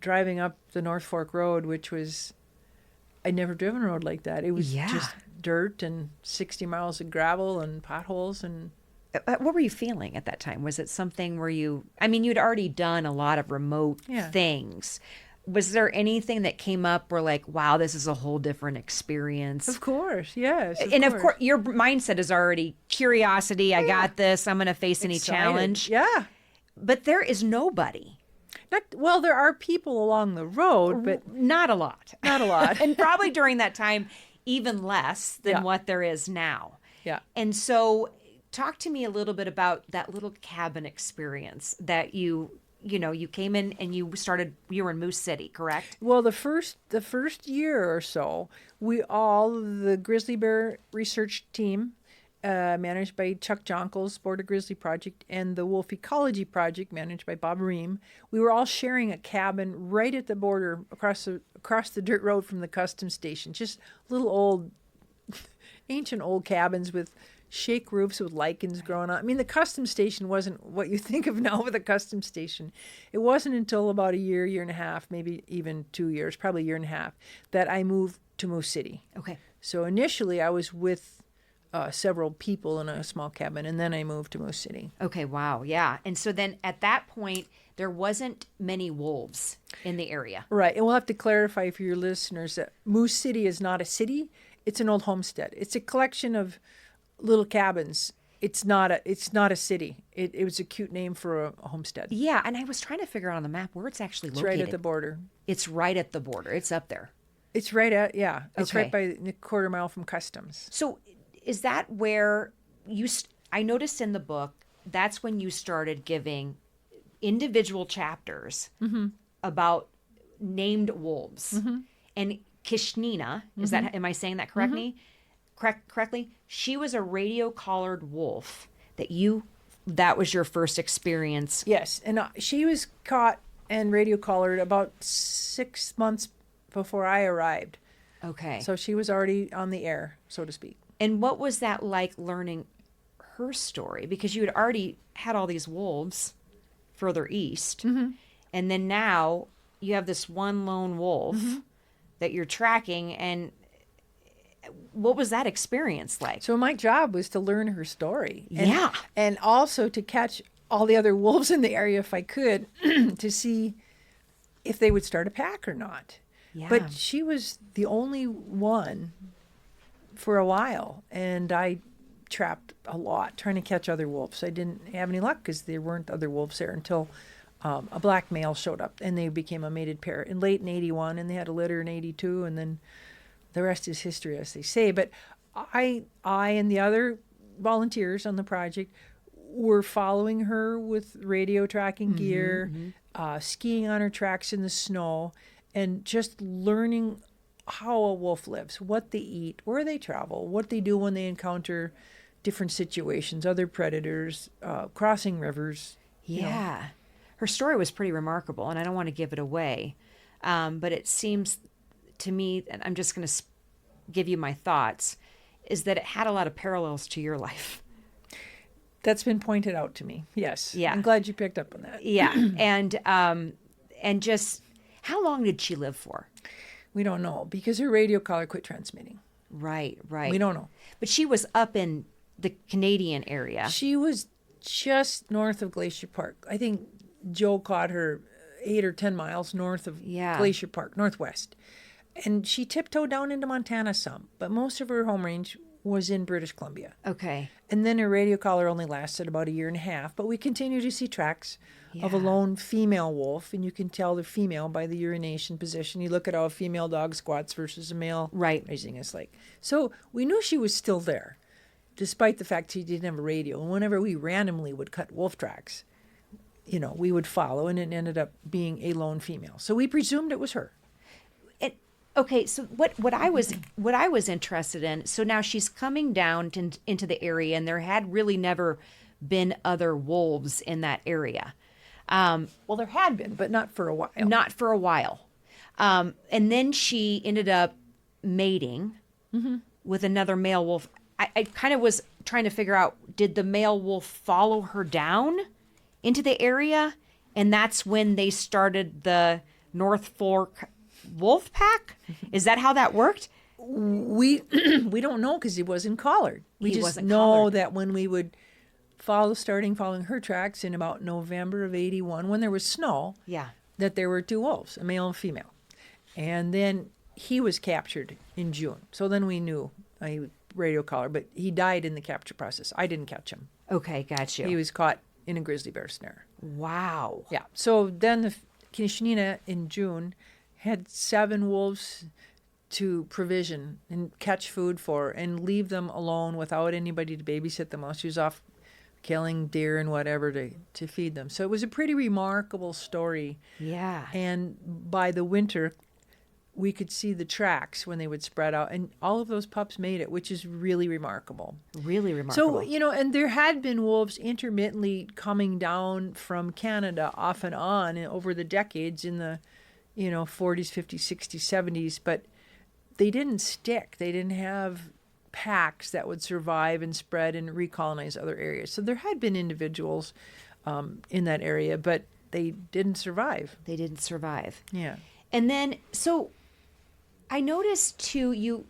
driving up the North Fork Road, which was, I'd never driven a road like that. It was Yeah. just dirt and 60 miles of gravel and potholes. And What were you feeling at that time? Was it something where you'd already done a lot of remote Yeah. things. Was there anything that came up where like, wow, this is a whole different experience? of course, yes. Of course, your mindset is already curiosity. I got this. I'm going to face any Excited. challenge. Yeah. But there is nobody. Well, there are people along the road, but Not a lot. not a lot. And probably during that time, even less than Yeah. what there is now. Yeah. And so talk to me a little bit about that little cabin experience that you came in and you were in Moose City, correct? Well, the first year or so, the grizzly bear research team, managed by Chuck Jonkel's Border Grizzly Project, and the Wolf Ecology Project, managed by Bob Ream, we were all sharing a cabin right at the border across the dirt road from the customs station. Just little old, ancient old cabins with shake roofs with lichens growing on. I mean, the customs station wasn't what you think of now with a customs station. It wasn't until about a year and a half, maybe even 2 years, probably a year and a half, that I moved to Moose City. Okay. So initially I was with several people in a small cabin, and then I moved to Moose City. Okay, wow. Yeah. And so then at that point, there wasn't many wolves in the area. Right. And we'll have to clarify for your listeners that Moose City is not a city. It's an old homestead. It's a collection of little cabins. It's not a city. It was a cute name for a homestead. Yeah, and I was trying to figure out on the map where it's actually It's located. right at the border. It's right at the border. It's up there. It's right at, it's Okay. right by a quarter mile from customs. So is that where I noticed in the book, that's when you started giving individual chapters about named wolves. And Kishnina, am I saying that correctly? Correctly? She was a radio collared wolf that was your first experience. Yes, and she was caught and radio collared about 6 months before I arrived. Okay. So she was already on the air, so to speak. And what was that like learning her story? Because you had already had all these wolves further east. And then now you have this one lone wolf that you're tracking. And what was that experience like? So my job was to learn her story. Yeah. And also to catch all the other wolves in the area if I could, to see if they would start a pack or not. Yeah. But she was the only one for a while, and I trapped a lot trying to catch other wolves. I didn't have any luck because there weren't other wolves there until a black male showed up, and they became a mated pair in late in 81, and they had a litter in 82, and then the rest is history, as they say. But I and the other volunteers on the project were following her with radio tracking gear, skiing on her tracks in the snow, and just learning how a wolf lives, what they eat, where they travel, what they do when they encounter different situations, other predators, crossing rivers. Yeah. Her story was pretty remarkable, and I don't want to give it away. But it seems to me, and I'm just going to give you my thoughts, is that it had a lot of parallels to your life. That's been pointed out to me. Yes. Yeah. I'm glad you picked up on that. Yeah. And just how long did she live for? We don't know because her radio collar quit transmitting. Right. We don't know. But she was up in the Canadian area. She was just north of Glacier Park. I think Joe caught her 8 or 10 miles north of Glacier Park, northwest. And she tiptoed down into Montana some, but most of her home range was in British Columbia. Okay. And then her radio collar only lasted about 1.5 years, but we continue to see tracks of a lone female wolf, and you can tell the female by the urination position. You look at how a female dog squats versus a male raising his leg. So we knew she was still there, despite the fact she didn't have a radio. And whenever we randomly would cut wolf tracks, we would follow, and it ended up being a lone female. So we presumed it was her. Okay, so what I was interested in. So now she's coming down into the area, and there had really never been other wolves in that area. Well, there had been, but not for a while. Not for a while. And then she ended up mating with another male wolf. I kind of was trying to figure out, did the male wolf follow her down into the area? And that's when they started the North Fork wolf pack? Is that how that worked? We don't know because he wasn't collared. We just know that when we would following her tracks in about November of 81, when there was snow, that there were 2 wolves, a male and a female. And then he was captured in June. So then we knew a radio collar, but he died in the capture process. I didn't catch him. Okay, got you. He was caught in a grizzly bear snare. Wow. Yeah. So then the Kishnina in June had 7 wolves to provision and catch food for and leave them alone without anybody to babysit them while she was off killing deer and whatever to feed them. So it was a pretty remarkable story. Yeah. And by the winter, we could see the tracks when they would spread out, and all of those pups made it, which is really remarkable. Really remarkable. So, and there had been wolves intermittently coming down from Canada off and on over the decades in the 40s, 50s, 60s, 70s, but they didn't stick. They didn't have packs that would survive and spread and recolonize other areas. So there had been individuals in that area, but they didn't survive. Yeah. And then, so I noticed too, you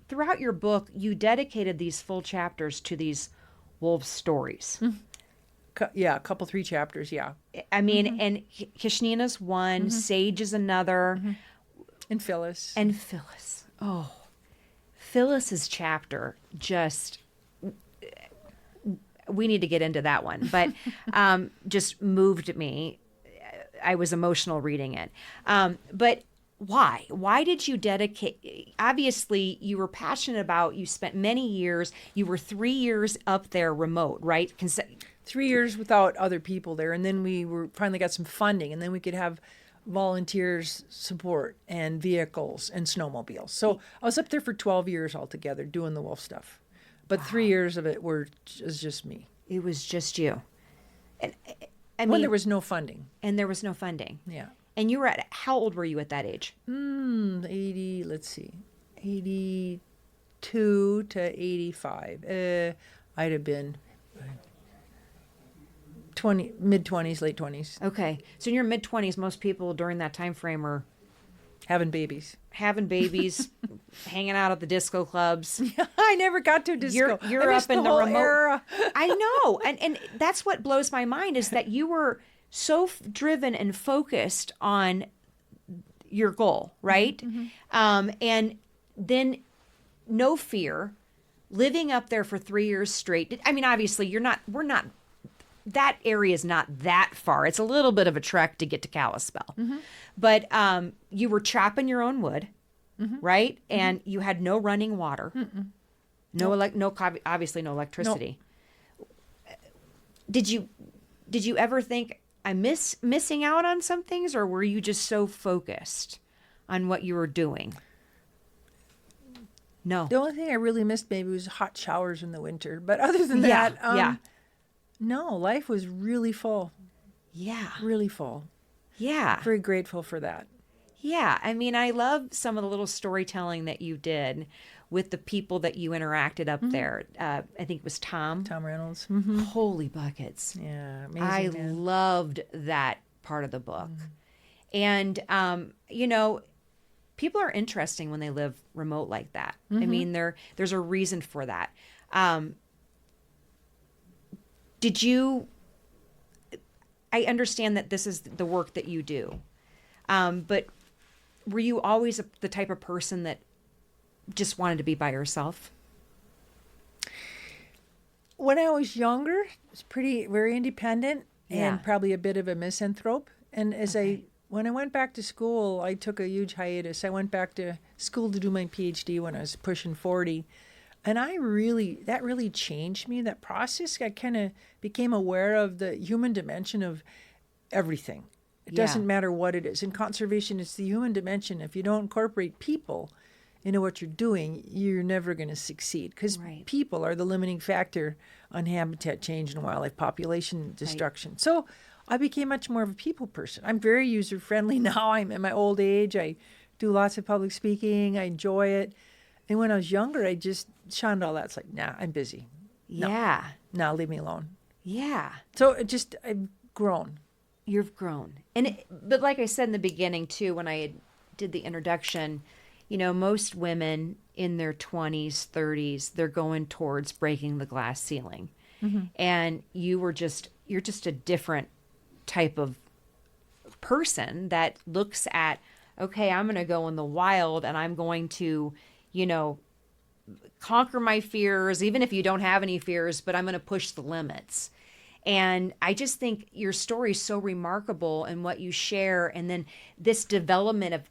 throughout your book, you dedicated these full chapters to these wolf stories. Yeah, a couple, 3 chapters, yeah. I mean, and Kishnina's one, Sage is another. And Phyllis. Oh, Phyllis's chapter we need to get into that one, but just moved me. I was emotional reading it. But why? Why did you dedicate? Obviously, you were passionate about, you spent many years, you were 3 years up there remote, right? 3 years without other people there, and then we finally got some funding, and then we could have volunteers support and vehicles and snowmobiles. So I was up there for 12 years altogether doing the wolf stuff, but 3 years of it was just me. It was just you, and when there was no funding. Yeah. And you were how old were you at that age? 82 to 85. I'd have been mid-20s, late 20s. Okay. So in your mid-20s, most people during that time frame are having babies, hanging out at the disco clubs. I never got to disco. You're up in the remote era. I know. And that's what blows my mind is that you were so driven and focused on your goal, right? And then no fear, living up there for 3 years straight. I mean, obviously that area is not that far. It's a little bit of a trek to get to Kalispell. But you were chopping your own wood, right? And you had no running water. Obviously no electricity. Nope. Did you ever think, I missing out on some things, or were you just so focused on what you were doing? No. The only thing I really missed maybe was hot showers in the winter. But other than that, no, life was really full. Yeah. Really full. Yeah. Very grateful for that. Yeah. I mean, I love some of the little storytelling that you did with the people that you interacted up there. I think it was Tom. Tom Reynolds. Holy buckets. Yeah. Amazing. I loved that part of the book. And, people are interesting when they live remote like that. I mean, there's a reason for that. Did you, I understand that this is the work that you do, but were you always the type of person that just wanted to be by yourself? When I was younger, I was very independent and probably a bit of a misanthrope. And when I went back to school, I took a huge hiatus. I went back to school to do my PhD when I was pushing 40. And that really changed me, that process. I kind of became aware of the human dimension of everything. It doesn't matter what it is. In conservation, it's the human dimension. If you don't incorporate people into what you're doing, you're never going to succeed, because people are the limiting factor on habitat change and wildlife population destruction. So I became much more of a people person. I'm very user-friendly now. I'm in my old age. I do lots of public speaking. I enjoy it. And when I was younger, I just shunned all that. It's like, nah, I'm busy. No, leave me alone. Yeah. So I've grown. You've grown. But like I said in the beginning too, when I did the introduction, most women in their 20s, 30s, they're going towards breaking the glass ceiling. Mm-hmm. And you're just a different type of person that looks at, okay, I'm going to go in the wild and I'm going to, conquer my fears, even if you don't have any fears, but I'm going to push the limits. And I just think your story is so remarkable in what you share. And then this development of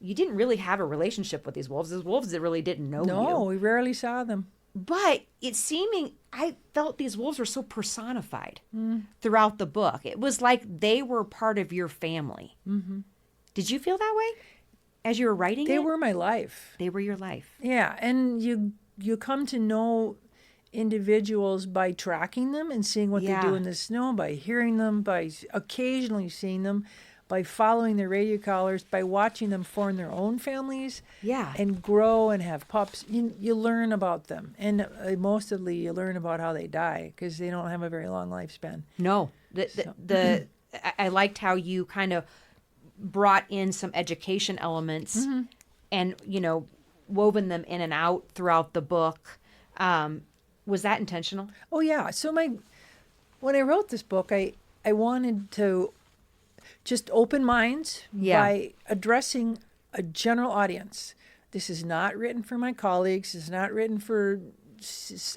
you didn't really have a relationship with these wolves. These wolves that really didn't know you. No, we rarely saw them. But I felt these wolves were so personified throughout the book. It was like they were part of your family. Mm-hmm. Did you feel that way as you were writing They were my life. They were your life. Yeah, and you come to know individuals by tracking them and seeing what they do in the snow, by hearing them, by occasionally seeing them, by following their radio collars, by watching them form their own families and grow and have pups. You learn about them. And mostly you learn about how they die, because they don't have a very long lifespan. No. I liked how you kind of brought in some education elements and, woven them in and out throughout the book. Was that intentional? Oh, yeah. So when I wrote this book, I wanted to just open minds by addressing a general audience. This is not written for my colleagues. It's not written for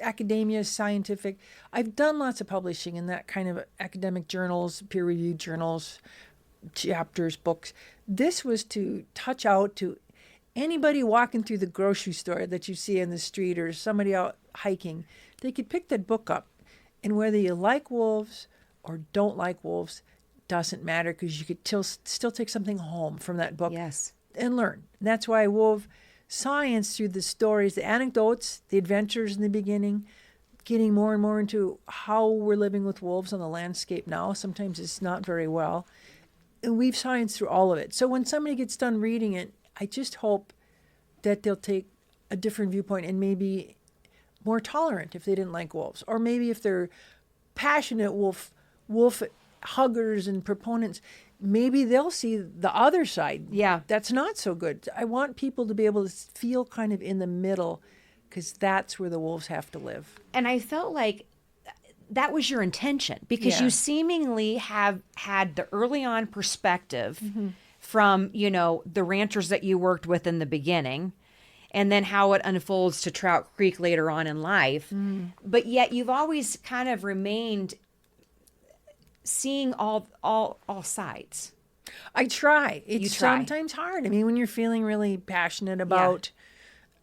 academia, scientific. I've done lots of publishing in that kind of academic journals, peer-reviewed journals, chapters, books. This was to touch out to anybody walking through the grocery store that you see in the street, or somebody out hiking. They could pick that book up, and whether you like wolves or don't like wolves doesn't matter, because you could still take something home from that book and learn. And that's why I wove science through the stories, the anecdotes, the adventures in the beginning, getting more and more into how we're living with wolves on the landscape now. Sometimes it's not very well. And weave science through all of it. So when somebody gets done reading it, I just hope that they'll take a different viewpoint and maybe more tolerant if they didn't like wolves. Or maybe if they're passionate wolf huggers and proponents, maybe they'll see the other side. Yeah. That's not so good. I want people to be able to feel kind of in the middle, because that's where the wolves have to live. And I felt like that was your intention, because you seemingly have had the early on perspective from, the ranchers that you worked with in the beginning, and then how it unfolds to Trout Creek later on in life. But yet you've always kind of remained seeing all sides. I try. It's sometimes hard. I mean, when you're feeling really passionate about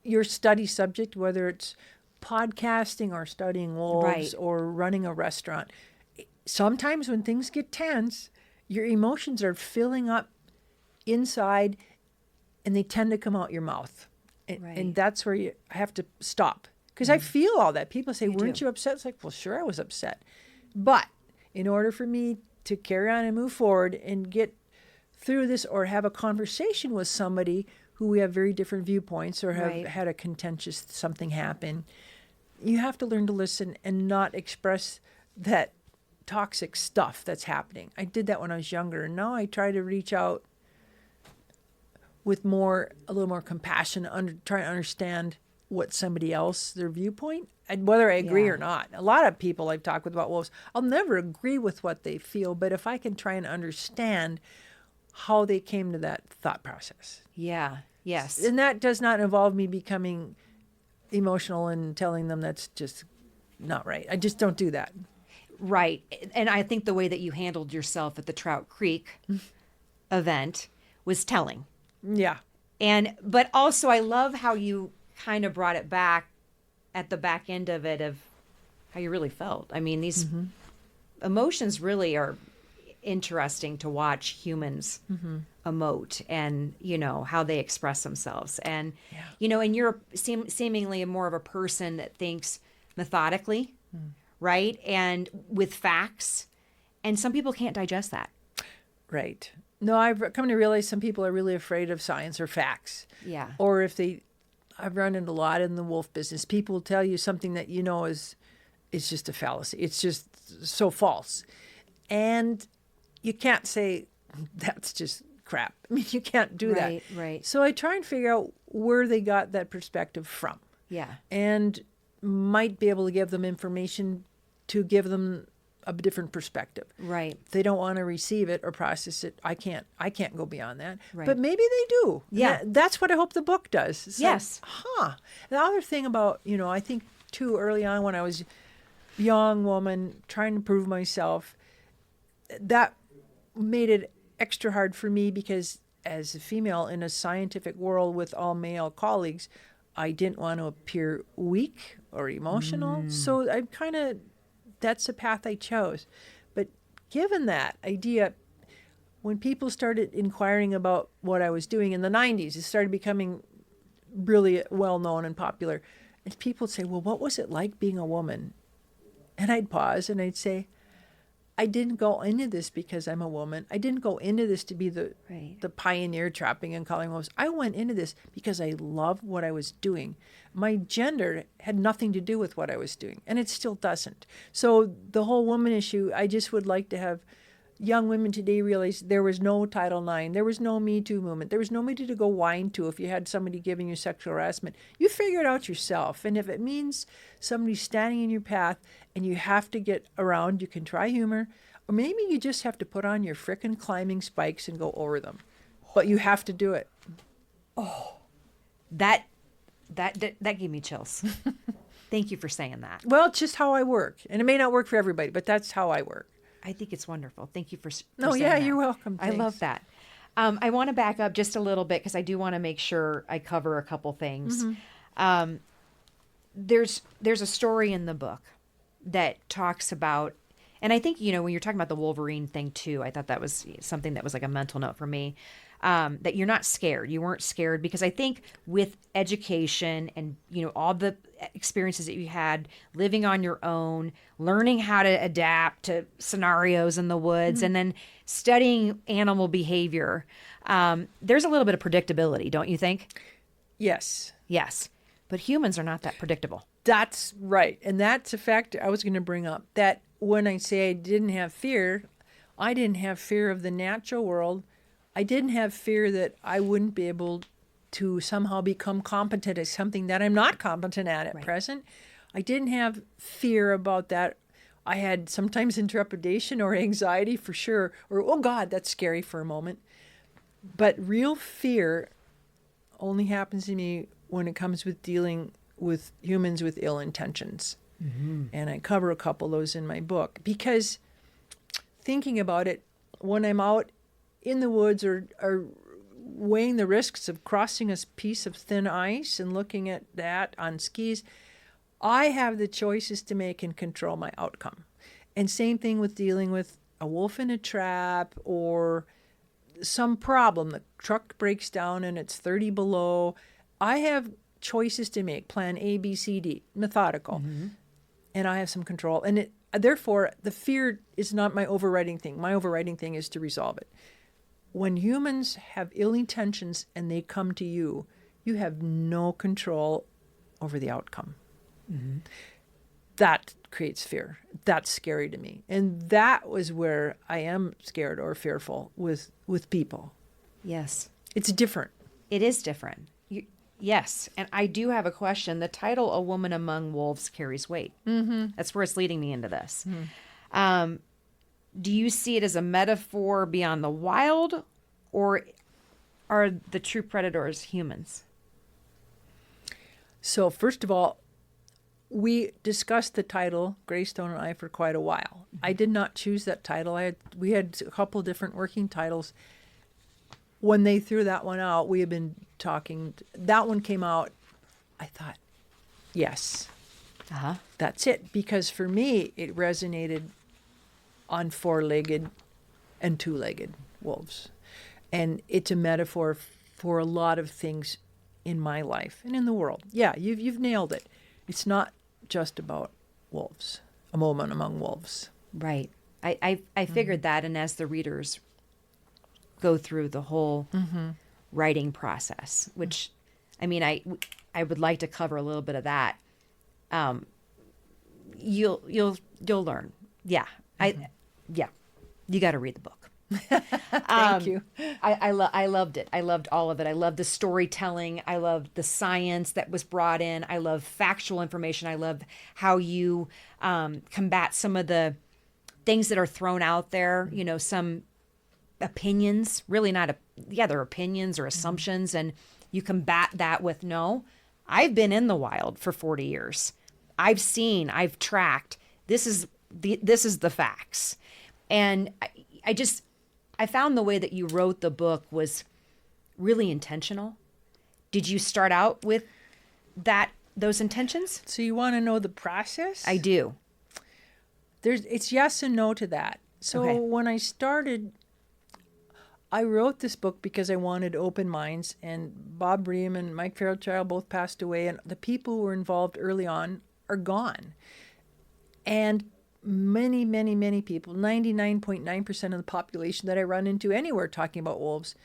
your study subject, whether it's podcasting or studying wolves or running a restaurant, sometimes when things get tense, your emotions are filling up inside and they tend to come out your mouth. And that's where I have to stop, because I feel all that. People say, weren't you upset? It's like, well, sure, I was upset. But in order for me to carry on and move forward and get through this, or have a conversation with somebody who we have very different viewpoints, or have had a contentious something happen, you have to learn to listen and not express that toxic stuff that's happening. I did that when I was younger, and now I try to reach out with a little more compassion, try to understand what somebody else, their viewpoint, and whether I agree or not. A lot of people I've talked with about wolves, I'll never agree with what they feel, but if I can try and understand how they came to that thought process. Yeah. Yes. And that does not involve me becoming emotional and telling them that's just not right. I just don't do that. Right. And I think the way that you handled yourself at the Trout Creek event was telling. Yeah. But also I love how you kind of brought it back at the back end of it, of how you really felt. I mean, these emotions really are interesting to watch humans emote, and how they express themselves. And and you're seemingly more of a person that thinks methodically, right, and with facts, and some people can't digest that. Right. No, I've come to realize some people are really afraid of science or facts. Yeah. Or I've run into a lot in the wolf business. People will tell you something that is just a fallacy. It's just so false. And you can't say that's just crap. I mean, you can't do that. Right. So I try and figure out where they got that perspective from. Yeah. And might be able to give them information to give them a different perspective. Right. If they don't want to receive it or process it, I can't go beyond that. Right. But maybe they do. Yeah. That's what I hope the book does. It's yes. Like, the other thing about, I think too early on when I was a young woman trying to prove myself, that made it extra hard for me because as a female in a scientific world with all male colleagues, I didn't want to appear weak or emotional. So that's a path I chose. But given that idea, when people started inquiring about what I was doing in the 90s, it started becoming really well-known and popular. And people would say, well, what was it like being a woman? And I'd pause and I'd say, I didn't go into this because I'm a woman. I didn't go into this to be the pioneer trapping and calling wolves. I went into this because I loved what I was doing. My gender had nothing to do with what I was doing, and it still doesn't. So the whole woman issue, I just would like to have young women today realize there was no Title IX. There was no Me Too movement. There was nobody to go whine to if you had somebody giving you sexual harassment. You figure it out yourself. And if it means somebody's standing in your path and you have to get around, you can try humor. Or maybe you just have to put on your frickin' climbing spikes and go over them. But you have to do it. Oh, that gave me chills. Thank you for saying that. Well, it's just how I work. And it may not work for everybody, but that's how I work. I think it's wonderful. Thank you for saying that. You're welcome. Thanks. I love that. I want to back up just a little bit because I do want to make sure I cover a couple things. There's a story in the book that talks about, and I think, when you're talking about the Wolverine thing too, I thought that was something that was like a mental note for me, that you're not scared. You weren't scared because I think with education and, all the experiences that you had living on your own, learning how to adapt to scenarios in the woods, and then studying animal behavior, there's a little bit of predictability, don't you think? Yes. Yes. But humans are not that predictable. That's right. And that's a fact I was going to bring up, that when I say I didn't have fear, I didn't have fear of the natural world. I didn't have fear that I wouldn't be able to somehow become competent at something that I'm not competent at present. I didn't have fear about that. I had sometimes intrepidation or anxiety for sure, or, oh God, that's scary for a moment. But real fear only happens to me when it comes with dealing with humans with ill intentions. And I cover a couple of those in my book because thinking about it, when I'm out in the woods or weighing the risks of crossing a piece of thin ice and looking at that on skis, I have the choices to make and control my outcome. And same thing with dealing with a wolf in a trap or some problem. The truck breaks down and it's 30 below. I have choices to make, plan A, B, C, D, methodical. And I have some control. And therefore, the fear is not my overriding thing. My overriding thing is to resolve it. When humans have ill intentions and they come to you, you have no control over the outcome. That creates fear. That's scary to me. And that was where I am scared or fearful with people. Yes. It's different. It is different. Yes. And I do have a question. The title, A Woman Among Wolves, carries weight. Mm-hmm. That's where it's leading me into this. Mm-hmm. Do you see it as a metaphor beyond the wild, or are the true predators humans? So first of all, we discussed the title, Greystone and I, for quite a while. Mm-hmm. I did not choose that title. We had a couple different working titles. When they threw that one out, we had been talking. That one came out. I thought, yes, that's it. Because for me, it resonated on four-legged and two-legged wolves. And it's a metaphor for a lot of things in my life and in the world. Yeah, you've nailed it. It's not just about wolves, a woman among wolves. Right. I figured that, and as the readers go through the whole writing process, which, I mean, I would like to cover a little bit of that. You'll learn. Yeah. You got to read the book. Thank you. I loved it. I loved all of it. I loved the storytelling. I loved the science that was brought in. I love factual information. I love how you combat some of the things that are thrown out there. You know, some opinions, really not, they're opinions or assumptions. And you combat that with, no, I've been in the wild for 40 years. I've seen, I've tracked. This is the facts. And I found the way that you wrote the book was really intentional. Did you start out with those intentions? So you want to know the process? I do. It's yes and no to that. So when I started, I wrote this book because I wanted open minds, and Bob Bream and Mike Fairchild both passed away, and the people who were involved early on are gone. And many, many, many people, 99.9% of the population that I run into anywhere talking about wolves,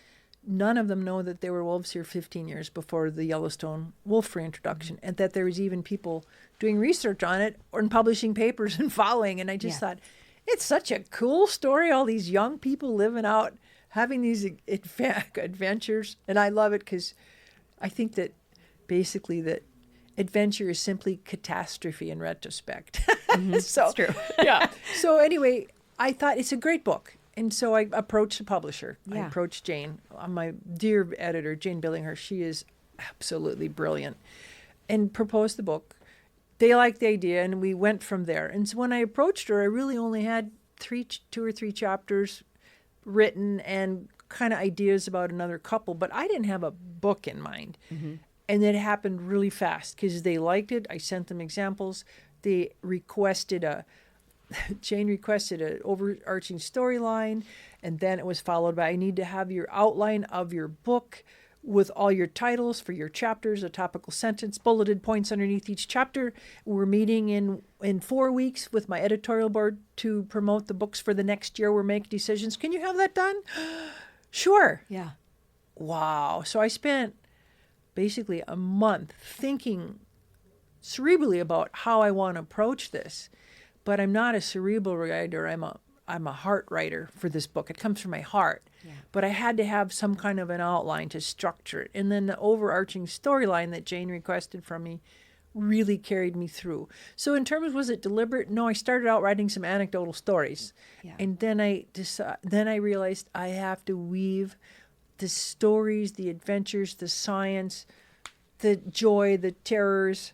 none of them know that there were wolves here 15 years before the Yellowstone wolf reintroduction, and that there was even people doing research on it or publishing papers and following. And I just thought, it's such a cool story, all these young people living out, having these adventures. And I love it because I think that basically that adventure is simply catastrophe in retrospect. So, that's true. Yeah. So anyway, I thought it's a great book. And so I approached the publisher. Yeah. I approached Jane, my dear editor, Jane Billinghurst. She is absolutely brilliant. And proposed the book. They liked the idea, and we went from there. And so when I approached her, I really only had two or three chapters written and kind of ideas about another couple, but I didn't have a book in mind. Mm-hmm. And it happened really fast because they liked it. I sent them examples. They requested Jane requested an overarching storyline, and then it was followed by, I need to have your outline of your book with all your titles for your chapters, a topical sentence, bulleted points underneath each chapter. We're meeting in 4 weeks with my editorial board to promote the books for the next year. We're making decisions. Can you have that done? Sure. Yeah. Wow. So I spent basically a month thinking cerebrally about how I want to approach this. But I'm not a cerebral writer. I'm a heart writer for this book. It comes from my heart. Yeah. But I had to have some kind of an outline to structure it. And then the overarching storyline that Jane requested from me really carried me through. So in terms of, was it deliberate? No, I started out writing some anecdotal stories. Yeah. And then I realized I have to weave the stories, the adventures, the science, the joy, the terrors,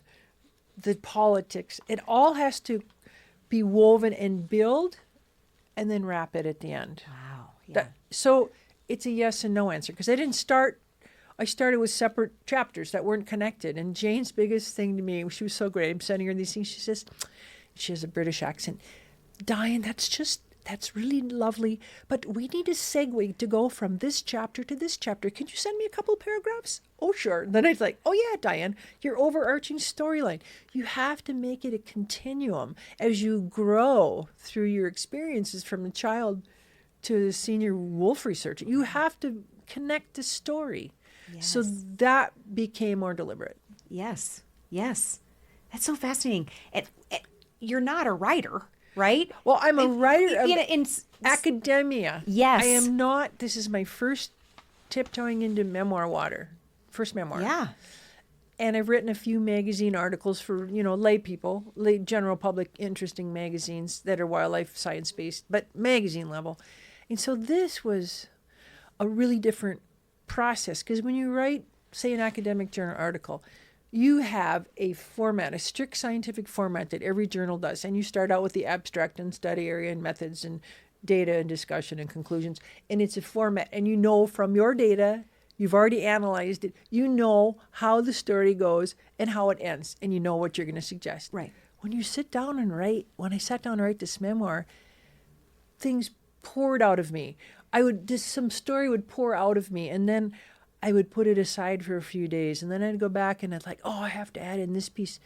the politics. It all has to be woven and build and then wrap it at the end. Wow. Yeah. So it's a yes and no answer, because I started with separate chapters that weren't connected. And Jane's biggest thing to me, she was so great, I'm sending her these things, she says, she has a British accent, Diane, that's really lovely, but we need a segue to go from this chapter to this chapter. Can you send me a couple paragraphs? Oh, sure. Then I was like, oh yeah, Diane, your overarching storyline. You have to make it a continuum as you grow through your experiences from the child to the senior wolf researcher. You have to connect the story. Yes. So that became more deliberate. Yes. Yes. That's so fascinating. You're not a writer, right? Well, I'm a writer in academia. Yes. I am not. This is my first tiptoeing into memoir water. First memoir. Yeah. And I've written a few magazine articles for, lay people, general public interesting magazines that are wildlife science based, but magazine level. And so this was a really different process, because when you write, say, an academic journal article, you have a format, a strict scientific format that every journal does. And you start out with the abstract and study area and methods and data and discussion and conclusions. And it's a format. And you know from your data, you've already analyzed it, you know how the story goes and how it ends. And you know what you're going to suggest. Right. When you sit down and write, when I sat down to write this memoir, things poured out of me. Some story would pour out of me. And then I would put it aside for a few days, and then I'd go back and I'd like, I have to add in this piece.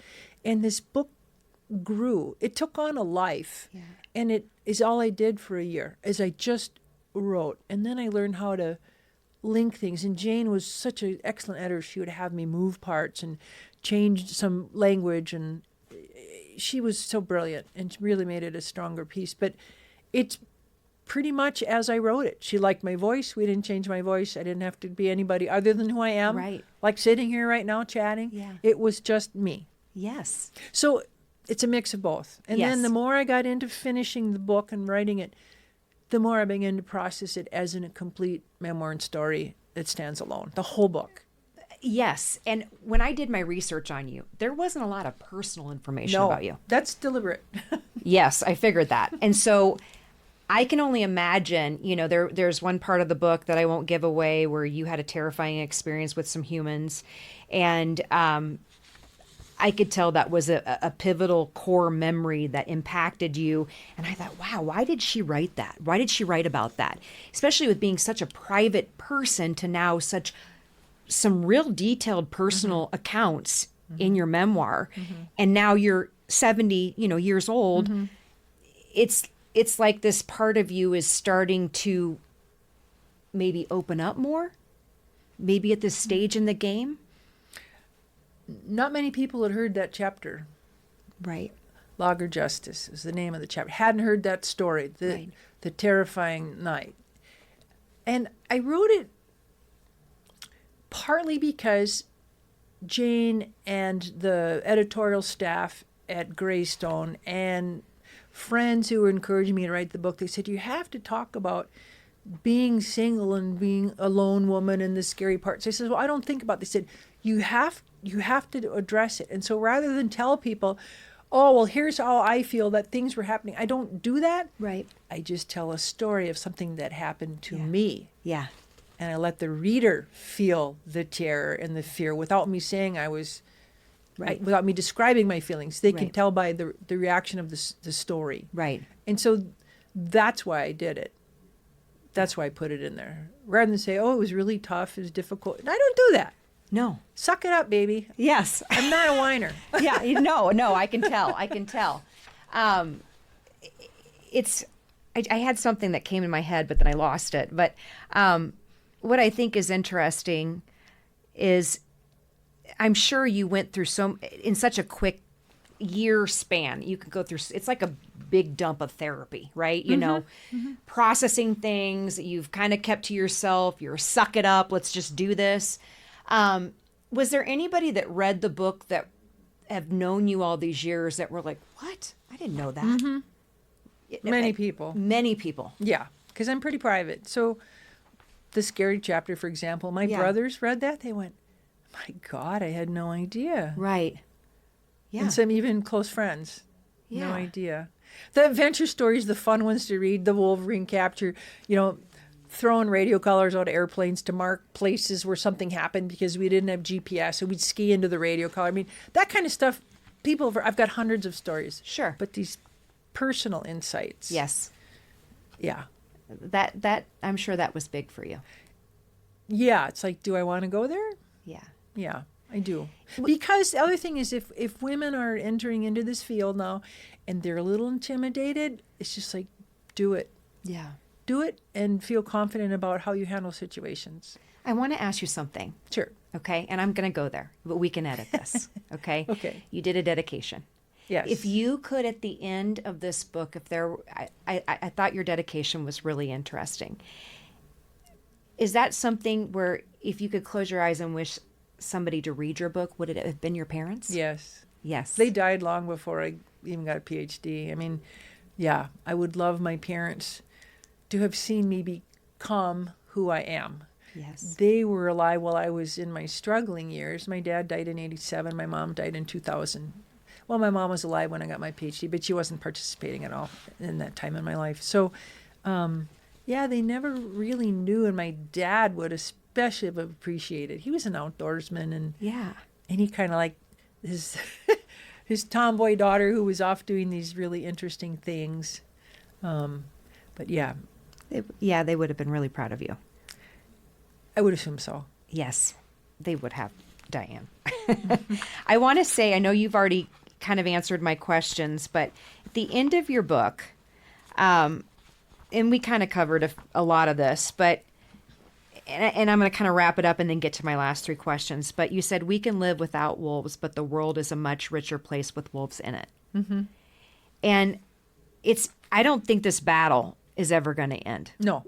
And this book grew. It took on a life. Yeah. And it is all I did for a year, as I just wrote. And then I learned how to link things. And Jane was such an excellent editor. She would have me move parts and change some language. And she was so brilliant and really made it a stronger piece. But it's pretty much as I wrote it. She liked my voice. We didn't change my voice. I didn't have to be anybody other than who I am. Right. Like sitting here right now chatting. Yeah. It was just me. Yes. So it's a mix of both. And Yes. then the more I got into finishing the book and writing it, the more I began to process it as a complete memoir and story that stands alone. The whole book. Yes. And when I did my research on you, there wasn't a lot of personal information about you. That's deliberate. Yes, I figured that. And so I can only imagine, there's one part of the book that I won't give away where you had a terrifying experience with some humans. And I could tell that was a pivotal core memory that impacted you. And I thought, wow, why did she write that? Why did she write about that? Especially with being such a private person to now some real detailed personal accounts in your memoir. And now you're 70, years old. It's like this part of you is starting to maybe open up more, maybe at this stage in the game. Not many people had heard that chapter. Right. Lager Justice is the name of the chapter. Hadn't heard that story, the terrifying night. And I wrote it partly because Jane and the editorial staff at Greystone and friends who were encouraging me to write the book, they said, you have to talk about being single and being a lone woman and the scary parts. I said, well, I don't think about this. They said, you have to address it. And so rather than tell people, oh, well, here's how I feel that things were happening, I don't do that. Right. I just tell a story of something that happened to me. Yeah. And I let the reader feel the terror and the fear without me saying I was... Right. without me describing my feelings. They can Right. tell by the reaction of the story. Right. And so that's why I did it. That's why I put it in there. Rather than say, oh, it was really tough, it was difficult. And I don't do that. No. Suck it up, baby. Yes. I'm not a whiner. Yeah. No, I can tell. I had something that came in my head, but then I lost it. But what I think is interesting is I'm sure you went through in such a quick year span. You could go through, it's like a big dump of therapy, right? Processing things that you've kind of kept to yourself. You're suck it up. Let's just do this. Was there anybody that read the book that have known you all these years that were like, what? I didn't know that. Many people. Many people. Yeah, because I'm pretty private. So the scary chapter, for example, my brothers read that. They went, my God, I had no idea. Right. Yeah. And some even close friends. Yeah. No idea. The adventure stories, the fun ones to read, the Wolverine capture, throwing radio collars out of airplanes to mark places where something happened because we didn't have GPS, so we'd ski into the radio collar. I mean, that kind of stuff, I've got hundreds of stories. Sure. But these personal insights. Yes. Yeah. That I'm sure that was big for you. Yeah. It's like, do I want to go there? Yeah. Yeah, I do. Because the other thing is if women are entering into this field now and they're a little intimidated, it's just like, do it. Yeah. Do it and feel confident about how you handle situations. I want to ask you something. Sure. Okay. And I'm going to go there, but we can edit this. Okay. Okay. You did a dedication. Yes. If you could, at the end of this book, I thought your dedication was really interesting. Is that something where if you could close your eyes and wish somebody to read your book, would it have been your parents? Yes. Yes. They died long before I even got a PhD. I mean, yeah, I would love my parents to have seen me become who I am. Yes. They were alive while I was in my struggling years. My dad died in 87. My mom died in 2000. Well, my mom was alive when I got my PhD, but she wasn't participating at all in that time in my life. So, yeah, they never really knew, and my dad would especially have appreciated. He was an outdoorsman, and Yeah. and he kind of like his his tomboy daughter who was off doing these really interesting things. But yeah, They would have been really proud of you. I would assume so. Yes, they would have, Diane. I want to say, I know you've already kind of answered my questions, but at the end of your book, and we kind of covered a lot of this, but, and I'm going to kind of wrap it up and then get to my last three questions. But you said we can live without wolves, but the world is a much richer place with wolves in it. Mm-hmm. And I don't think this battle is ever going to end. No.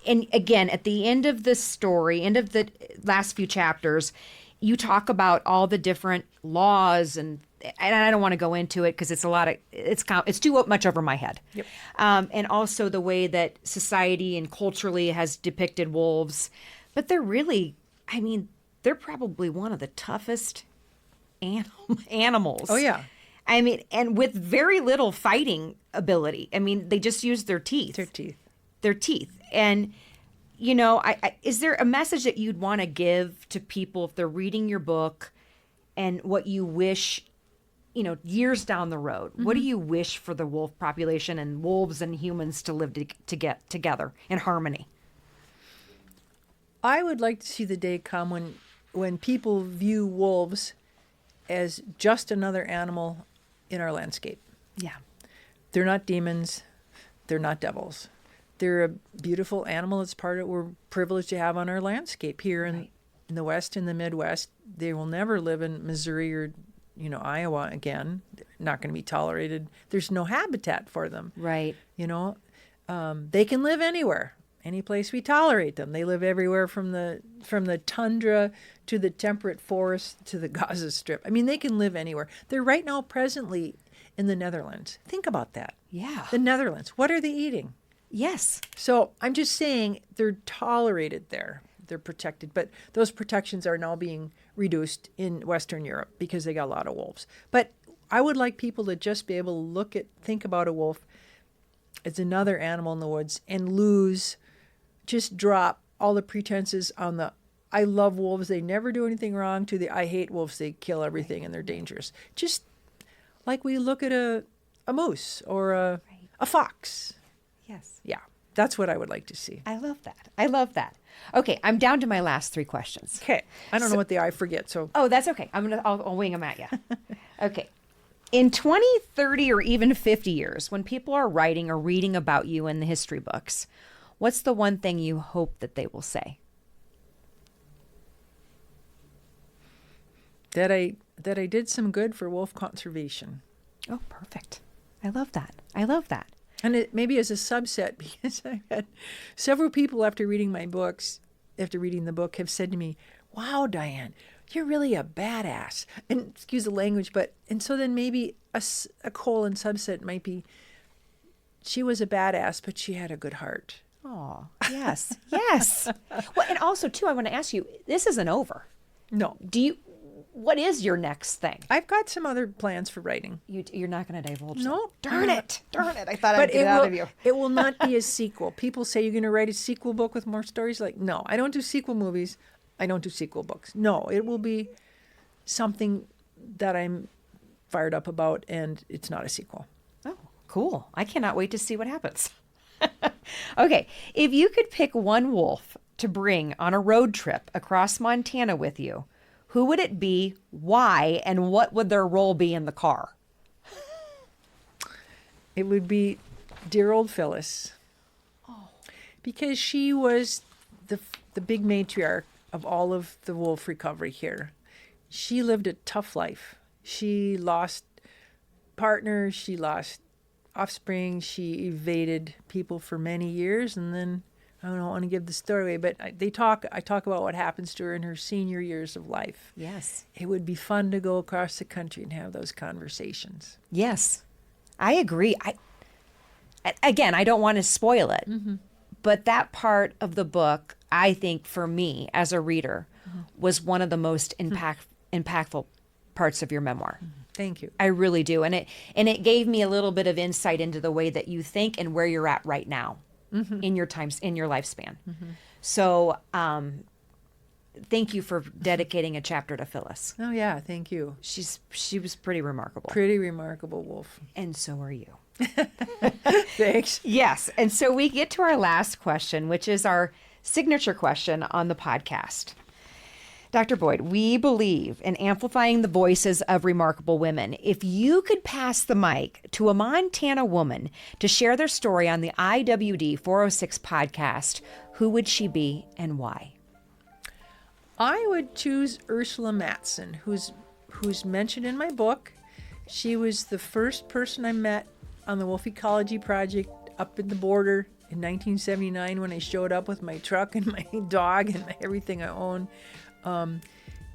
And again, at the end of the story, end of the last few chapters, you talk about all the different laws, and I don't want to go into it because it's a lot of it's too much over my head. Yep. And also the way that society and culturally has depicted wolves, but they're really, I mean, they're probably one of the toughest animals. Oh yeah. I mean, and with very little fighting ability. I mean, they just use their teeth. Their teeth. And, you know, is there a message that you'd want to give to people if they're reading your book and what you wish, you know, years down the road, what do you wish for the wolf population and wolves and humans to live to get together in harmony? I would like to see the day come when people view wolves as just another animal in our landscape. Yeah. They're not demons. They're not devils. They're a beautiful animal. It's part of we're privileged to have on our landscape here in the West and the Midwest. They will never live in Missouri or, you know, Iowa again. They're not going to be tolerated. There's no habitat for them. Right. You know, they can live anywhere, any place we tolerate them. They live everywhere from the tundra to the temperate forest to the Gaza Strip. I mean, they can live anywhere. They're right now presently in the Netherlands. Think about that. Yeah. The Netherlands. What are they eating? Yes. So I'm just saying they're tolerated there. They're protected. But those protections are now being reduced in Western Europe because they got a lot of wolves. But I would like people to just be able to think about a wolf as another animal in the woods and just drop all the pretenses on the I love wolves, they never do anything wrong, to the I hate wolves, they kill everything and they're dangerous. Just like we look at a moose or a fox. Yes. Yeah, that's what I would like to see. I love that. Okay, I'm down to my last three questions. Okay, I don't know what I forget, so. Oh, that's okay. I'll wing them at you. Okay. In 20, 30, or even 50 years, when people are writing or reading about you in the history books, what's the one thing you hope that they will say? That I did some good for wolf conservation. Oh, perfect. I love that. And it maybe as a subset, because I had several people after reading the book, have said to me, "Wow, Diane, you're really a badass." And excuse the language, and so then maybe a colon subset might be, she was a badass, but she had a good heart. Oh, yes, yes. Well, and also too, I want to ask you, this isn't over. No. What is your next thing? I've got some other plans for writing. You're not going to divulge No. them. Darn it. I thought I'd get it out of you. It will not be a sequel. People say you're going to write a sequel book with more stories. Like, no, I don't do sequel movies. I don't do sequel books. No, it will be something that I'm fired up about, and it's not a sequel. Oh, cool. I cannot wait to see what happens. Okay, if you could pick one wolf to bring on a road trip across Montana with you, who would it be, why, and what would their role be in the car? It would be dear old Phyllis. Oh. Because she was the big matriarch of all of the wolf recovery here. She lived a tough life. She lost partners, she lost offspring, she evaded people for many years, and then I don't want to give the story away, but I talk about what happens to her in her senior years of life. Yes. It would be fun to go across the country and have those conversations. Yes, I agree. Again, I don't want to spoil it, but that part of the book, I think for me as a reader, was one of the most impactful parts of your memoir. Thank you. I really do. And it gave me a little bit of insight into the way that you think and where you're at right now in your lifespan. So, thank you for dedicating a chapter to Phyllis. Oh yeah, thank you. She was pretty remarkable. Pretty remarkable wolf. And so are you. Thanks. Yes. And so we get to our last question, which is our signature question on the podcast. Dr. Boyd, we believe in amplifying the voices of remarkable women. If you could pass the mic to a Montana woman to share their story on the IWD406 podcast, who would she be and why? I would choose Ursula Matson, who's mentioned in my book. She was the first person I met on the Wolf Ecology Project up in the border in 1979 when I showed up with my truck and my dog and everything I own.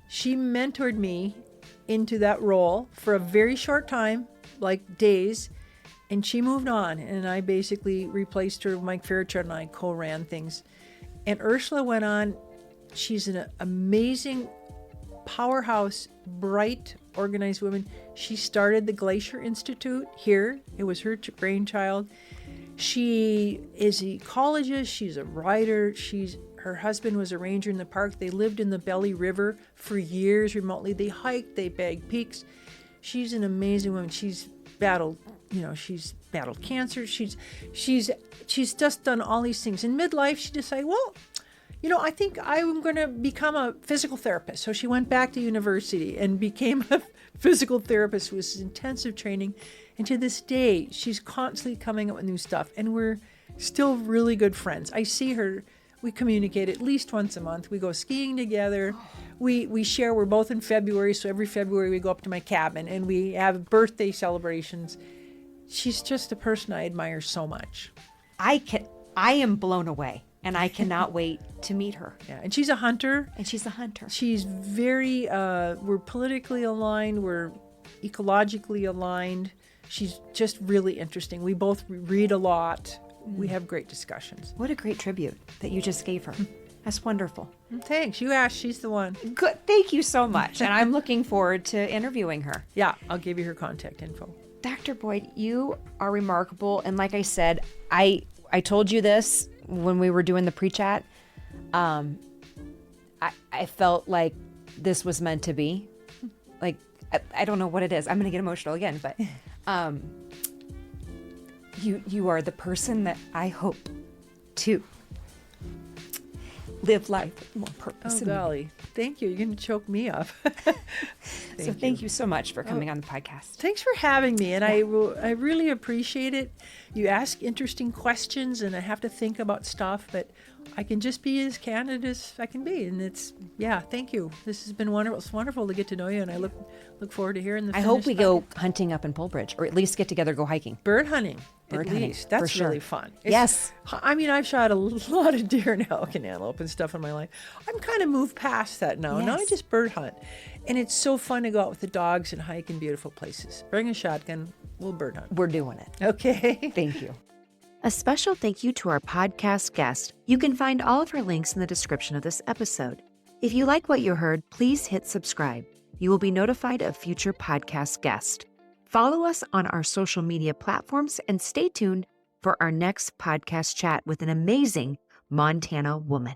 She mentored me into that role for a very short time, like days, and she moved on, and I basically replaced her. Mike Fairchild and I co-ran things. And Ursula went on. She's an amazing powerhouse, bright, organized woman. She started the Glacier Institute here. It was her brainchild. She is an ecologist. She's a writer. Her husband was a ranger in the park. They lived in the Belly River for years remotely. They hiked. They bagged peaks. She's an amazing woman. She's battled cancer. She's just done all these things. In midlife, she decided, well, I think I'm going to become a physical therapist. So she went back to university and became a physical therapist with intensive training. And to this day, she's constantly coming up with new stuff. And we're still really good friends. I see her. We communicate at least once a month. We go skiing together. We share. We're both in February. So every February we go up to my cabin and we have birthday celebrations. She's just a person I admire so much. I am blown away. And I cannot wait to meet her. Yeah, and she's a hunter. She's very, we're politically aligned. We're ecologically aligned. She's just really interesting. We both read a lot. We have great discussions. What a great tribute that you just gave her. That's wonderful. Thanks. You asked. She's the one. Good. Thank you so much. And I'm looking forward to interviewing her. Yeah, I'll give you her contact info. Dr. Boyd, you are remarkable. And like I said, I told you this when we were doing the pre-chat. I felt like this was meant to be. Like, I don't know what it is. I'm going to get emotional again, but you are the person that I hope to live life with more purpose. Oh, golly. Thank you. You're going to choke me up. Thank you so much for coming on the podcast. Thanks for having me. And I really appreciate it. You ask interesting questions and I have to think about stuff, but I can just be as candid as I can be. And thank you. This has been wonderful. It's wonderful to get to know you. And I look forward to hearing the I hope we go hunting up in Polbridge, or at least get together, go hiking. Bird hunting. That's really fun. Yes. I mean, I've shot a lot of deer and elk and antelope and stuff in my life. I'm kind of moved past that now. Yes. Now I just bird hunt. And it's so fun to go out with the dogs and hike in beautiful places. Bring a shotgun. We'll bird hunt. We're doing it. Okay. Thank you. A special thank you to our podcast guest. You can find all of her links in the description of this episode. If you like what you heard, please hit subscribe. You will be notified of future podcast guests. Follow us on our social media platforms and stay tuned for our next podcast chat with an amazing Montana woman.